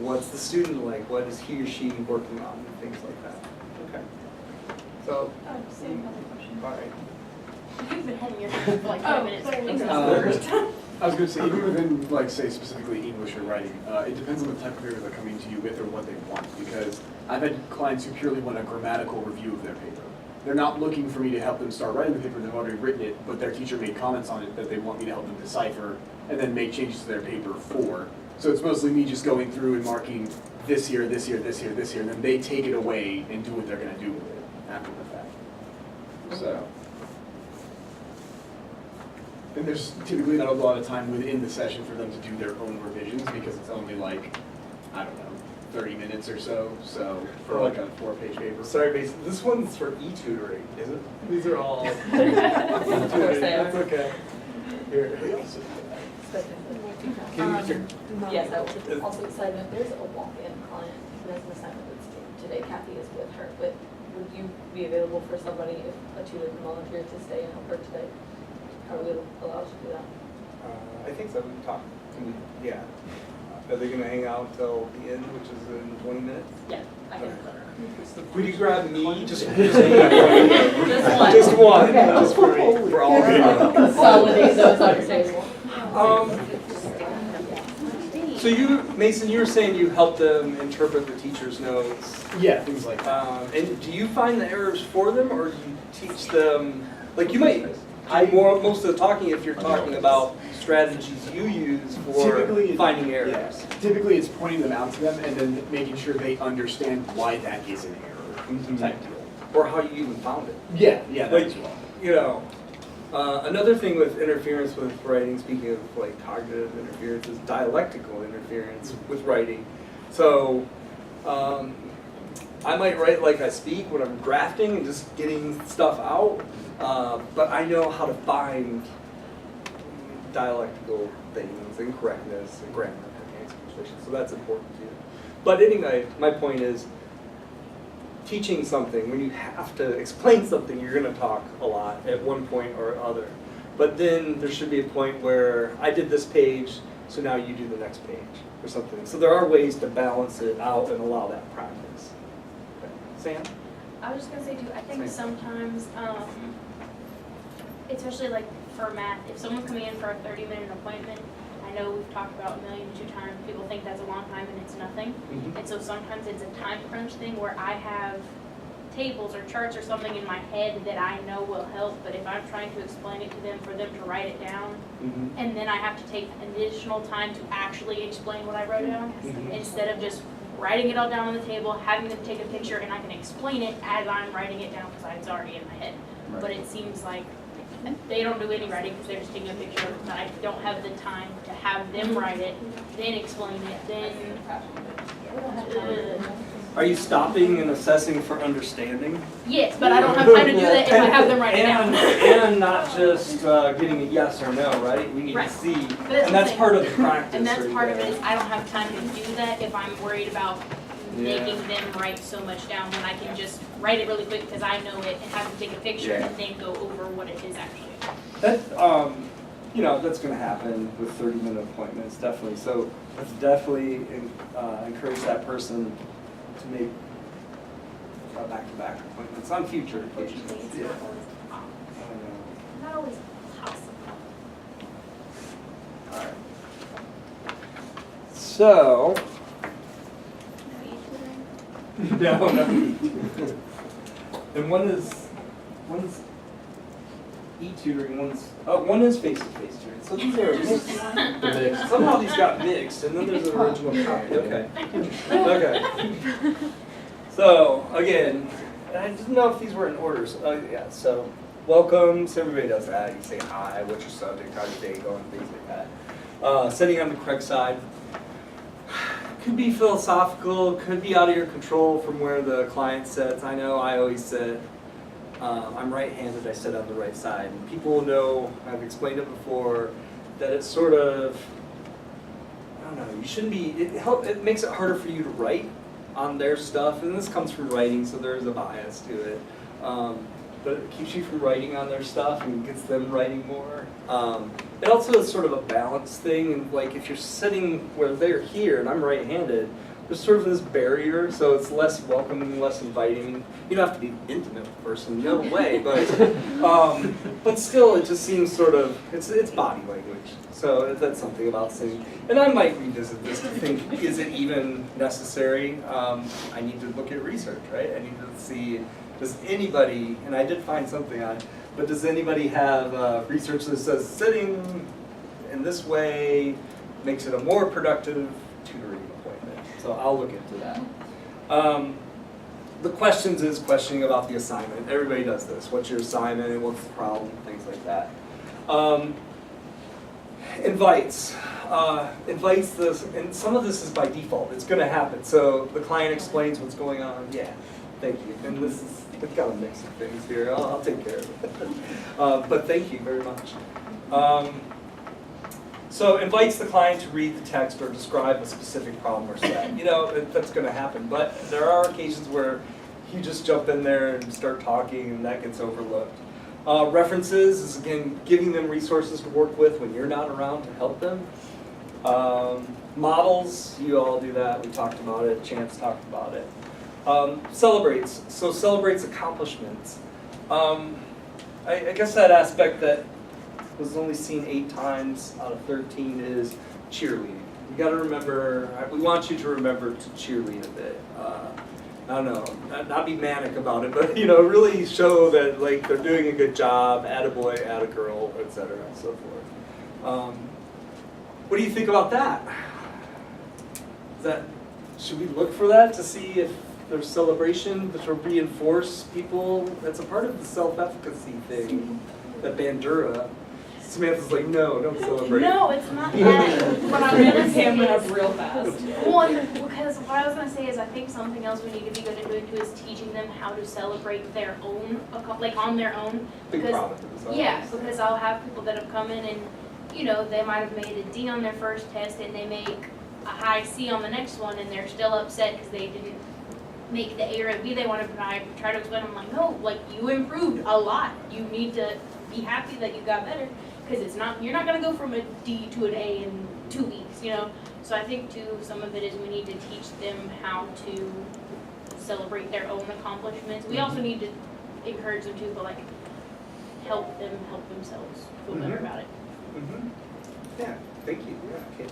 What's the student like? What is he or she working on? And things like that. Okay. So. Same other question. All right. You've been holding your hand for like 5 minutes. I was going to say, even within, like, say, specifically English or writing, it depends on the type of paper they're coming to you with or what they want. Because I've had clients who purely want a grammatical review of their paper. They're not looking for me to help them start writing the paper, they've already written it, but their teacher made comments on it that they want me to help them decipher and then make changes to their paper for. So it's mostly me just going through and marking this year, this year, this year, this year, and then they take it away and do what they're gonna do with it after the fact. So. And there's typically not a lot of time within the session for them to do their own revisions because it's only like, I don't know, 30 minutes or so, for like a 4-page paper. Sorry, Mason, this one's for e-tutoring, is it? These are all. Of course they are. That's okay. Here. Can you get your? Yes, I will. Also, side note, there's a walk-in client who has an assignment that's due today. Kathy is with her, but would you be available for somebody if a tutor can volunteer to stay and help her today? Are we allowed to do that? I think so, we talked, yeah. Are they gonna hang out until the end, which is in 20 minutes? Yeah, I can. Would you grab me, just one? Just one, Okay. just for me, we're all good. Consolidate those understandings. So you, Mason, you were saying you helped them interpret the teacher's notes. Yeah, things like that. And do you find the errors for them, or do you teach them, like you might do most of the talking if you're talking about strategies you use for finding errors. Yeah. Typically it's pointing them out to them and then making sure they understand why that is an error type deal. Or how you even found it. Yeah, that like, as well. You know, another thing with interference with writing, speaking of like cognitive interference, is dialectical interference with writing. So I might write like I speak when I'm drafting and just getting stuff out, but I know how to find dialectical things and correctness and grammar and punctuation, so that's important too. But anyway, my point is, teaching something, when you have to explain something, you're going to talk a lot at one point or other. But then there should be a point where I did this page, so now you do the next page or something. So there are ways to balance it out and allow that practice. Okay. Sam? I was just gonna say too, I think sometimes, especially like for math, if someone's coming in for a 30-minute appointment, I know we've talked about 1,000,002 times, people think that's a long time and it's nothing. And so sometimes it's a time crunch thing where I have tables or charts or something in my head that I know will help, but if I'm trying to explain it to them, for them to write it down, and then I have to take additional time to actually explain what I wrote down, instead of just writing it all down on the table, having them take a picture, and I can explain it as I'm writing it down because it's already in my head. But it seems like they don't do any writing because they're just taking a picture, but I don't have the time to have them write it, then explain it, then. Are you stopping and assessing for understanding? Yes, but I don't have time to do that if I have them write it down. And not just getting a yes or no, right? We need to see. And that's part of the practice. And that's right part of there. it is I don't have time to do that if I'm worried about making them write so much down when I can just write it really quick because I know it and have them take a picture and then go over what it is actually. That, you know, that's going to happen with 30-minute appointments, definitely. So let's definitely encourage that person to make back-to-back appointments on future occasions. Yeah. Not always possible. All right. So. No. And one is e-tutoring, one is face-to-face tutoring. So these are mixed. Somehow these got mixed, and then there's an original copy. Okay. Okay. So again, I didn't know if these were in order. So, yeah. So welcome. So everybody does that. You say hi. What's your subject? How's your day going? Things like that. Sitting on the correct side. Could be philosophical, could be out of your control from where the client sits. I know I always sit, I'm right-handed, I sit on the right side. And people know, I've explained it before, that it's sort of, I don't know, you shouldn't be, it makes it harder for you to write on their stuff. And this comes from writing, so there's a bias to it. But it keeps you from writing on their stuff and gets them writing more. It also is sort of a balance thing, and like if you're sitting where they're here and I'm right-handed, there's sort of this barrier, so it's less welcoming, less inviting. You don't have to be intimate with the person, no way, but still it just seems sort of, it's body language. So that's something about sitting. And I might revisit this to think, is it even necessary? I need to look at research, right? I need to see, does anybody, and I did find something on it, but does anybody have research that says sitting in this way makes it a more productive tutoring appointment? So I'll look into that. The questions is questioning about the assignment. Everybody does this. What's your assignment? What's the problem? Things like that. Invites. Invites this, and some of this is by default. It's going to happen. So the client explains what's going on. Yeah, thank you. And this is, it's got a mix of things here. I'll take care of it. But thank you very much. So invites the client to read the text or describe a specific problem or set. You know, that's going to happen. But there are occasions where you just jump in there and start talking, and that gets overlooked. References is, again, giving them resources to work with when you're not around to help them. Models, you all do that. We talked about it. Chance talked about it. Celebrates. So celebrates accomplishments. I guess that aspect that was only seen 8 times out of 13 is cheerleading. You got to remember, we want you to remember to cheerlead a bit. I don't know, not be manic about it, but you know, really show that like they're doing a good job, attaboy, attagirl, etc., and so forth. What do you think about that? Should we look for that to see if there's celebration to reinforce people? That's a part of the self-efficacy thing that Bandura. Samantha's like, no, don't celebrate. No, it's not that. What I'm gonna say Camera up is, real fast. one, because what I was gonna say is I think something else we need to be good at doing too is teaching them how to celebrate their own, like on their own. Big Because, problem with themselves. yeah, because I'll have people that have come in and, you know, they might have made a D on their first test and they make a high C on the next one and they're still upset because they didn't make the A or a B they wanted, but I try to explain, I'm like, no, like you improved a lot. You need to be happy that you got better. Because it's not, you're not going to go from a D to an A in 2 weeks, you know. So I think too, some of it is we need to teach them how to celebrate their own accomplishments. We also need to encourage them to, but like help them help themselves feel better about it. Yeah, thank you. Yeah, okay.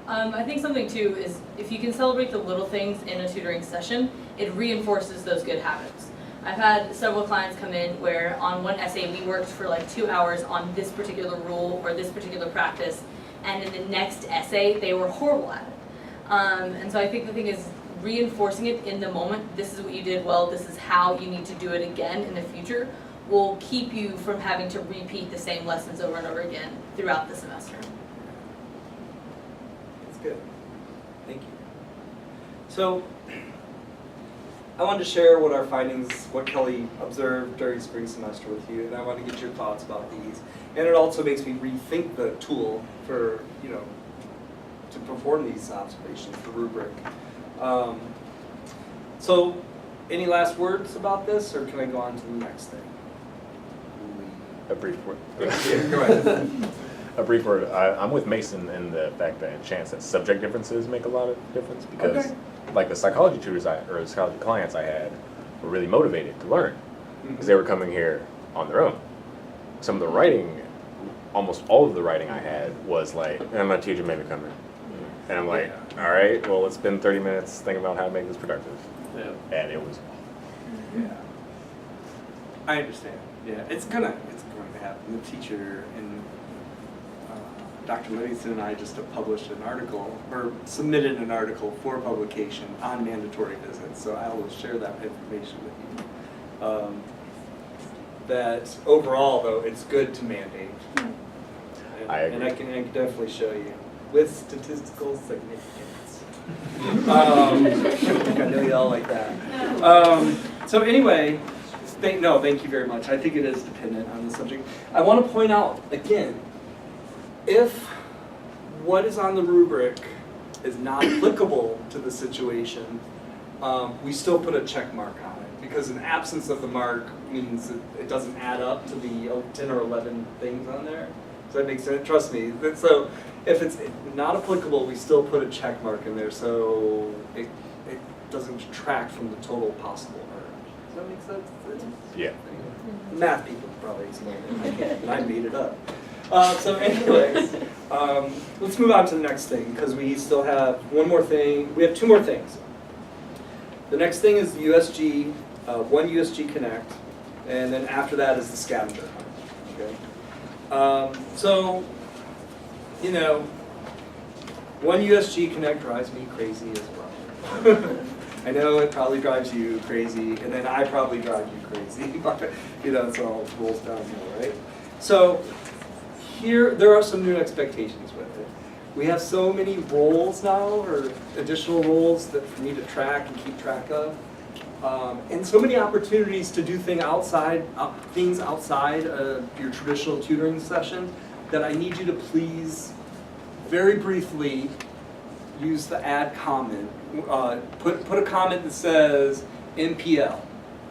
I think something too is if you can celebrate the little things in a tutoring session, it reinforces those good habits. I've had several clients come in where on one essay we worked for like 2 hours on this particular rule or this particular practice, and in the next essay they were horrible at it. And so I think the thing is reinforcing it in the moment. This is what you did well, this is how you need to do it again in the future, will keep you from having to repeat the same lessons over and over again throughout the semester. That's good. Thank you. So, I wanted to share what our findings, what Kelly observed during spring semester with you, and I want to get your thoughts about these. And it also makes me rethink the tool for, you know, to perform these observations, the rubric. So, any last words about this, or can I go on to the next thing? A brief word. Yeah, go ahead. A brief word. I'm with Mason in the fact that Chance that subject differences make a lot of difference because, like the psychology tutors or the psychology clients I had were really motivated to learn because they were coming here on their own. Some of the writing, almost all of the writing I had was like, and my teacher made me come in, and I'm like, all right, well let's spend 30 minutes thinking about how to make this productive. Yeah. And it was. Yeah. I understand. Yeah, it's going to happen. The teacher and Dr. Livingston and I just published an article, or submitted an article for publication on mandatory visits, so I will share that information with you. That overall, though, it's good to mandate. And I agree. And I can definitely show you with statistical significance. I know y'all like that. So anyway, thank you very much. I think it is dependent on the subject. I want to point out, again, if what is on the rubric is not applicable to the situation, we still put a check mark on it, because an absence of the mark means that it doesn't add up to the 10 or 11 things on there. Does that make sense? Trust me. So if it's not applicable, we still put a check mark in there so it doesn't detract from the total possible error. Does that make sense? Yeah. Math people probably explain it. I can't, and I made it up. So anyways, let's move on to the next thing, because we still have one more thing. We have 2 more things. The next thing is the USG, one USG Connect, and then after that is the scavenger hunt. Okay. So, you know, one USG Connect drives me crazy as well. I know it probably drives you crazy, and then I probably drive you crazy, but you know, it's all rolls downhill, right? So here, there are some new expectations with it. We have so many roles now, or additional roles that for me to track and keep track of. And so many opportunities to do things outside of your traditional tutoring session that I need you to please, very briefly, use the add comment. Put a comment that says MPL,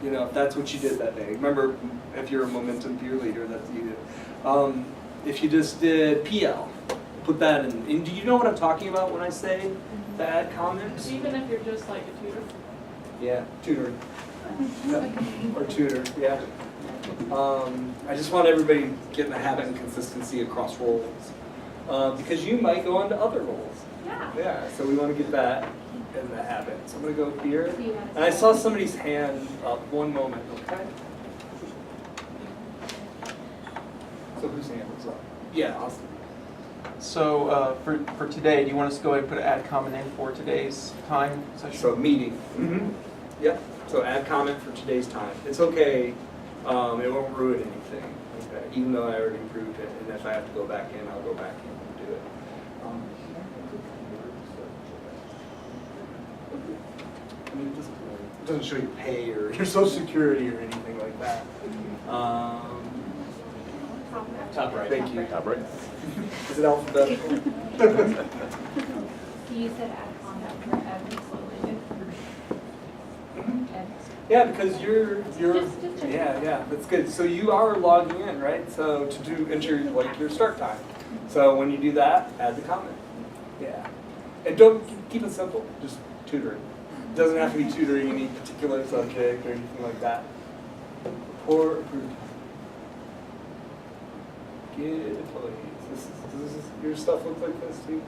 you know, if that's what you did that day. Remember, if you're a momentum peer leader, that's what you did. If you just did PL, put that in. And do you know what I'm talking about when I say the add comments? Even if you're just like a tutor. Yeah, tutor. Or tutor, yeah. I just want everybody to get in the habit and consistency across roles. Because you might go on to other roles. Yeah. Yeah, so we want to get that in the habit. So I'm going to go here. And I saw somebody's hand up. One moment, okay? So whose hand was up? Yeah, Austin. So for today, do you want us to go ahead and put an add comment in for today's time session? So meeting. Mm-hmm. Yep. So add comment for today's time. It's okay. It won't ruin anything. Okay. Even though I already approved it, and if I have to go back in, I'll go back in and do it. I mean, it doesn't show you pay or your social security or anything like that. Top right. Thank you. Top right. Is it alphabetical? You said add comment for every Yeah, because you're yeah, that's good. So you are logging in, right? So to enter like your start time. So when you do that, add the comment. Yeah, and don't keep it simple. Just tutoring. It doesn't have to be tutoring any particular subject or anything like that. Report approved. Good employees. Does your stuff look like this too?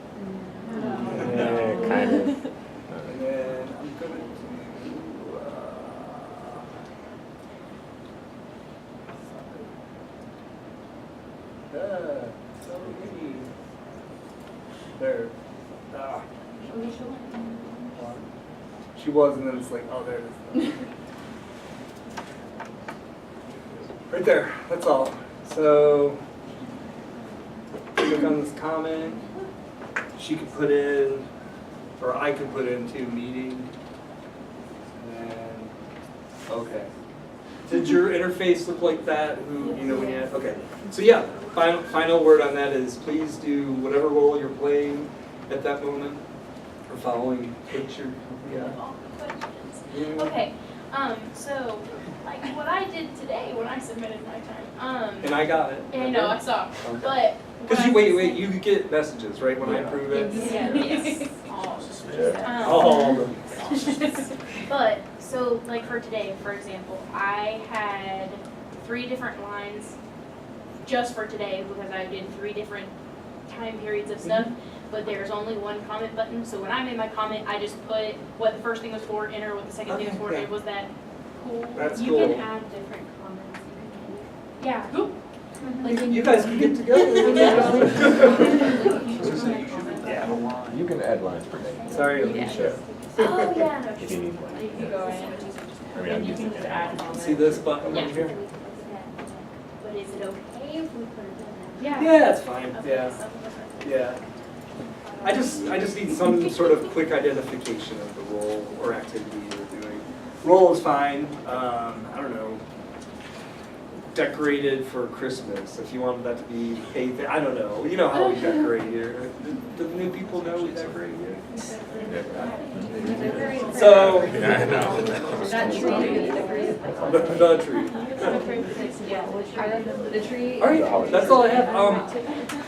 Yeah, kind of. And then I'm gonna do. So many. There. She was, and then it's like, oh, there it is. Right there. That's all. So click on this comment. She could put in, or I could put into meeting. And okay. Did your interface look like that? Who you know when you okay. So yeah, final word on that is please do whatever role you're playing at that moment or following picture. Yeah. Okay, so like what I did today when I submitted my time. And I got it. I know, I saw. Okay. But because you wait, you get messages, right, when I approve it? yes. But so like for today, for example, I had 3 different lines just for today because I did 3 different time periods of stuff. But there's only one comment button, so when I made my comment, I just put what the first thing was for, enter what the second thing was for, and was that cool? That's You cool. can add different comments. Yeah. Like when You guys can get together. You can add lines per day. Sorry, Alicia. Oh, yeah. If you need one. You can go in I mean, I'm and you using can just it. add comments. See this button Yeah. over here? But is it okay if we put it in Yeah. Yeah, it's fine. Okay, Yeah. so- Yeah. I just need some sort of quick identification of the role or activity you're doing. Role is fine. I don't know. Decorated for Christmas. If you wanted that to be paid, I don't know. You know how we decorate here. Do the new people know we decorate here? So. Yeah, I know. That tree is decorated. The tree. Yeah, the tree. All right, that's all I have.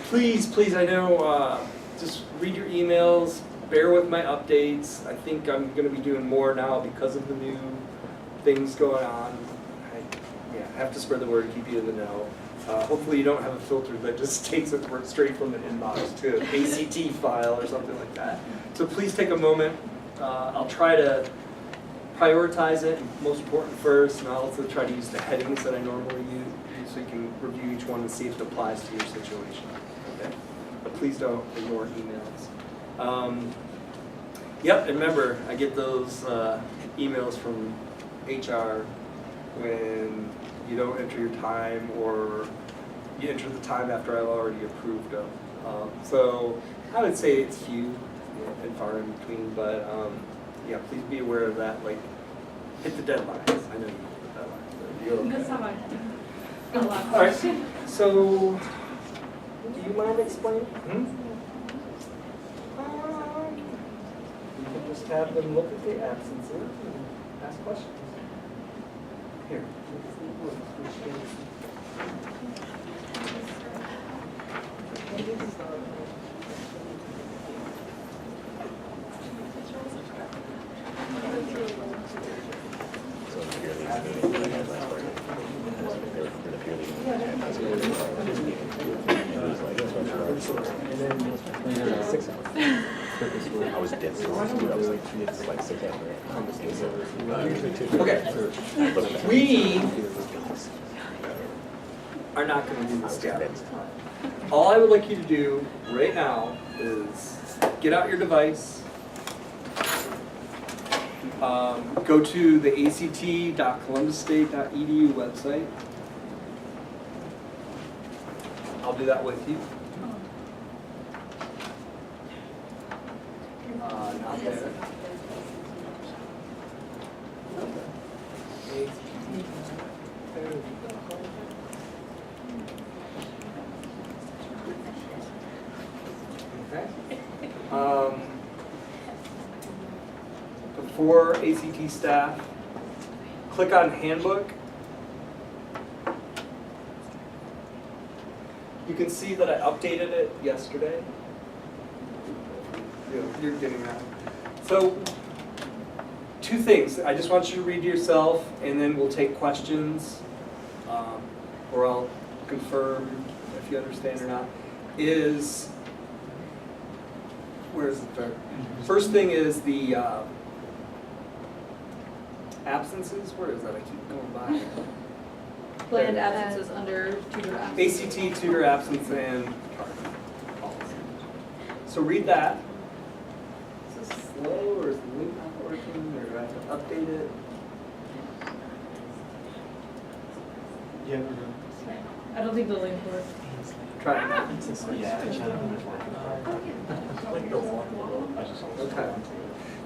Please, I know, just read your emails, bear with my updates. I think I'm going to be doing more now because of the new things going on. I have to spread the word and keep you in the know. Hopefully you don't have a filter that just takes it straight from the inbox to an ACT file or something like that. So please take a moment. I'll try to prioritize it, most important first, and I'll also try to use the headings that I normally use so you can review each one and see if it applies to your situation. Okay? But please don't ignore emails. Yep, and remember, I get those emails from HR when you don't enter your time or you enter the time after I've already approved them. So I would say it's few and far in between, but yeah, please be aware of that. Like, hit the deadlines. I know you hit the deadlines. But you're okay. That's not my All right. So, do you mind explaining? You can just have them look at the absences and ask questions. Here. I was dead serious. I was like, it's like 6 Okay. We are not going to do this together. All I would like you to do right now is get out your device, go to the act.columbusstate.edu website. I'll do that with you. Not there. Okay. For ACT staff, click on Handbook. You can see that I updated it yesterday. You're getting that. So, two things. I just want you to read to yourself, and then we'll take questions, or I'll confirm if you understand or not. Where is it? First thing is the absences. Where is that? I keep going by. Planned absences under tutor absence. ACT, tutor absence, and policy. So read that. Is this slow, or is the link not working, or do I have to update it? Yeah. I don't think the link works. Try it. Okay.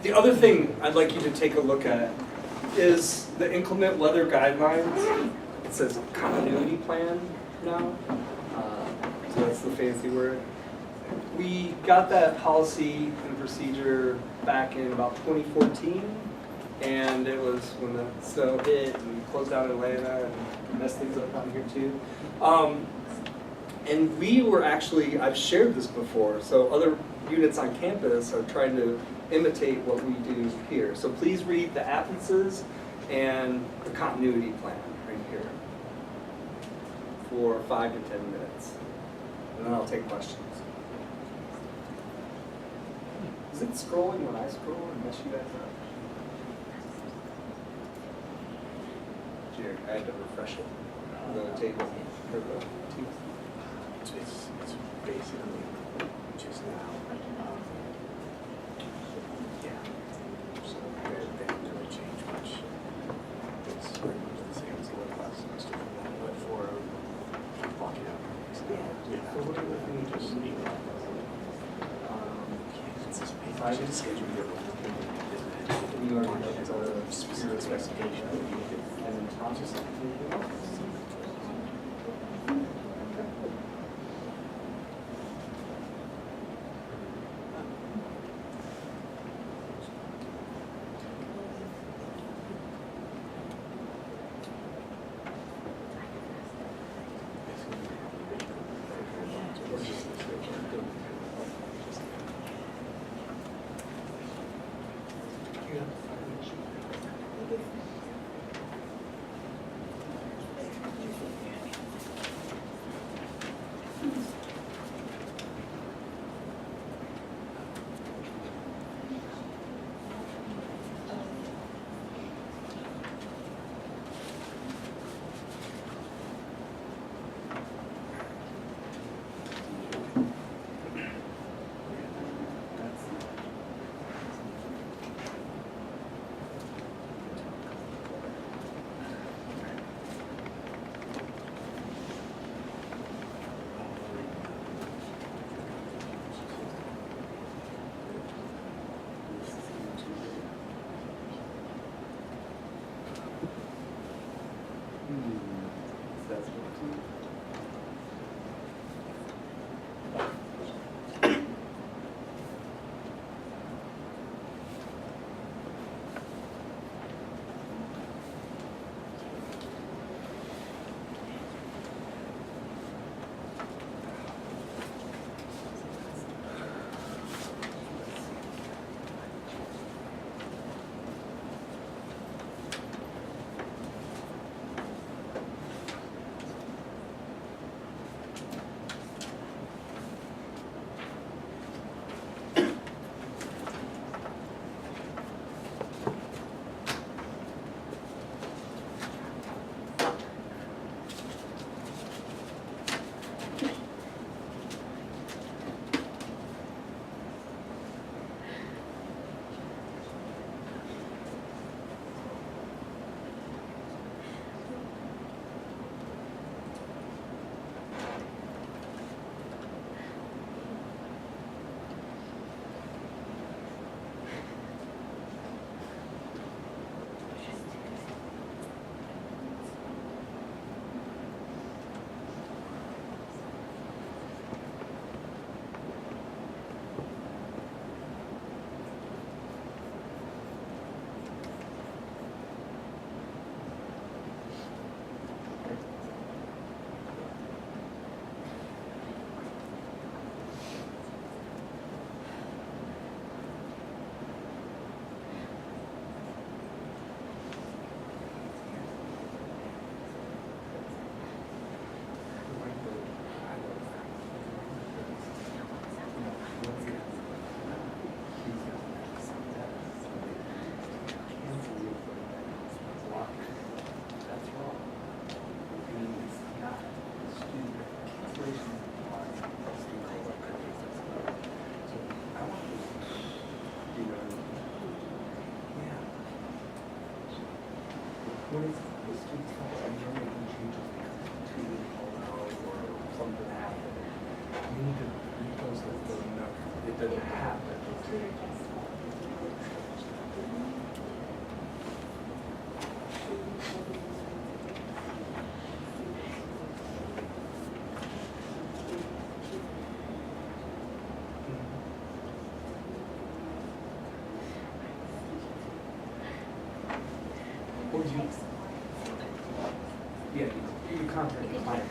The other thing I'd like you to take a look at is the inclement weather guidelines. It says continuity plan now, so that's the fancy word. We got that policy and procedure back in about 2014, and it was when the snow hit and closed down Atlanta and messed things up down here too. And we were actually, I've shared this before, so other units on campus are trying to imitate what we do here. So please read the absences and the continuity plan right here for 5 to 10 minutes. And then I'll take questions. Is it scrolling when I scroll and mess you guys up? Jared, I had to refresh it. The table or the team. It's basically just now. Yeah. So they didn't really change much. It's pretty much the same as the last semester. But for blocking out. Yeah. So what do we just need? I should schedule your You already know the spirit specification. And then Tom, just anything else? What would you? Yeah, you contact the client.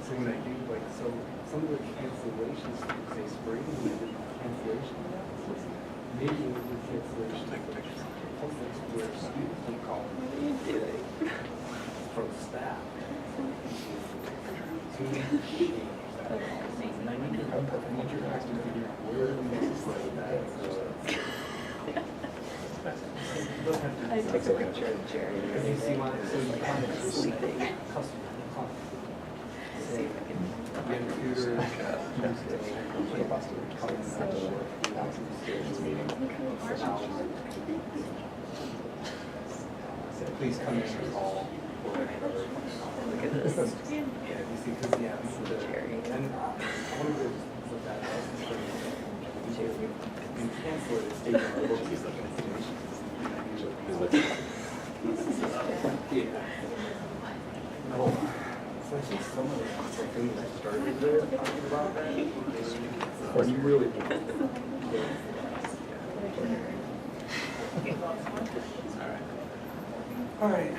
So when I do, like, so some of the cancellations, say spring, when I did cancellation analysis, maybe it was the cancellation, where students don't call from staff. So we need to change that policy. And I need to actually figure out where we need to play that. I took a picture of Jerry. Because you see why, so you kind of sleeping customer. Say, we have tutor Tuesday, please come in and call. Look at this. Yeah, you see, because, yeah, this is Jerry. And one of the, what that does is for you cancel it, it's taken our books, he's looking at situations. Yeah. No. So I think some of the things that started there talking about that, or you really. All right.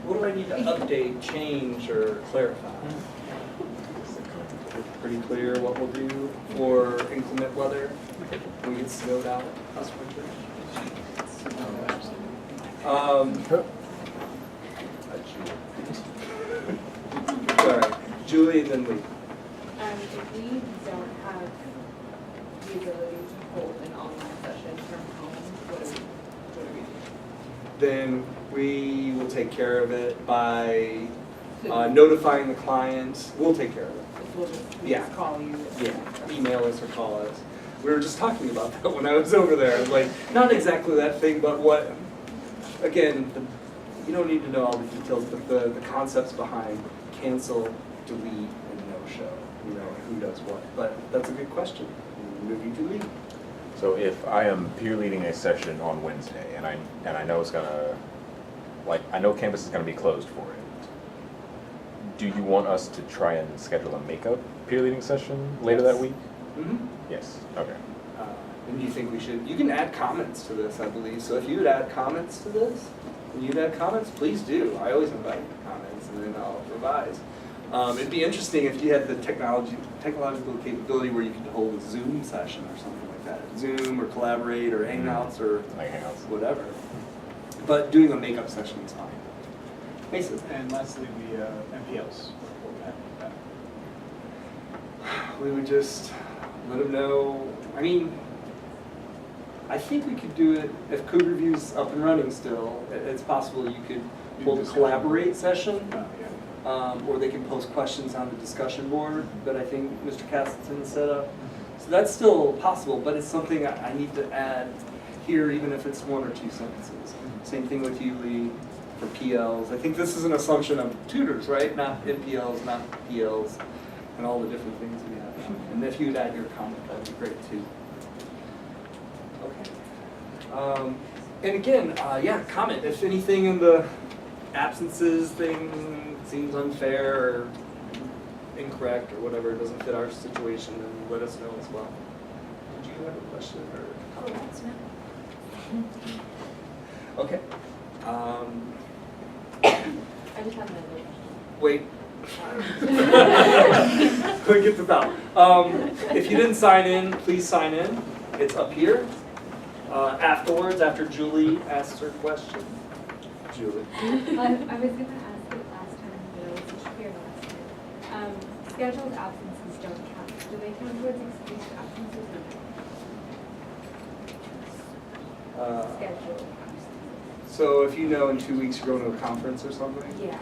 What do I need to update, change, or clarify? Pretty clear what we'll do for inclement weather. We get snowed out last winter. Sorry, Julie, and then we. If we don't have the ability to hold an online session from home, what do we do? Then we will take care of it by notifying the client. We'll take care of it. We'll just call you. Yeah, email us or call us. We were just talking about that when I was over there. Like, not exactly that thing, but what, again, you don't need to know all the details, but the concepts behind cancel, delete, and no-show. You know, who does what. But that's a good question. Movie delete. So if I am peer leading a session on Wednesday and I know it's gonna, like, I know campus is gonna be closed for it, do you want us to try and schedule a makeup peer leading session later that week? Mm-hmm. Yes, okay. And do you think we should, you can add comments to this, I believe. So if you would add comments to this, and you'd add comments, please do. I always invite comments and then I'll revise. It'd be interesting if you had the technological capability where you could hold a Zoom session or something like that. Zoom or Collaborate or Hangouts or like Hangouts, whatever. But doing a makeup session is fine. Mason. And lastly, the MPLs. We would just let them know. I mean, I think we could do it if Code Review's up and running still. It's possible you could hold a Collaborate session, or they can post questions on the discussion board that I think Mr. Castleton set up. So that's still possible, but it's something I need to add here, even if it's 1 or 2 sentences. Same thing with you, Lee, for PLs. I think this is an assumption of tutors, right? Not NPLs, not PLs, and all the different things we have. And if you'd add your comment, that'd be great too. Okay. And again, yeah, comment. If anything in the absences thing seems unfair or incorrect or whatever, it doesn't fit our situation, then let us know as well. Did you have a question or comment? Okay. I just have another question. Wait. Let me get this out. If you didn't sign in, please sign in. It's up here. Afterwards, after Julie asks her question. Julie. I was going to ask it last time, but I wasn't here last time. Scheduled absences don't count. Do they count towards excused absences or no? Scheduled absences. So if you know in 2 weeks you're going to a conference or something? Yeah.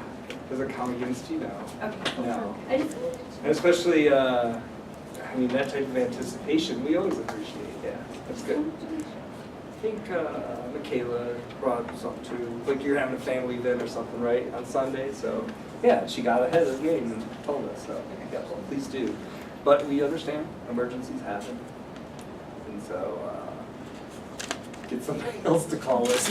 Does it count against you? No. Okay. No. I just And especially, I mean, that type of anticipation, we always appreciate, yeah, that's good. I think Michaela brought something too, like you're having a family event or something, right, on Sunday, so, yeah, she got ahead of the game and told us, so, yeah, well, please do. But we understand, emergencies happen, and so, get somebody else to call us.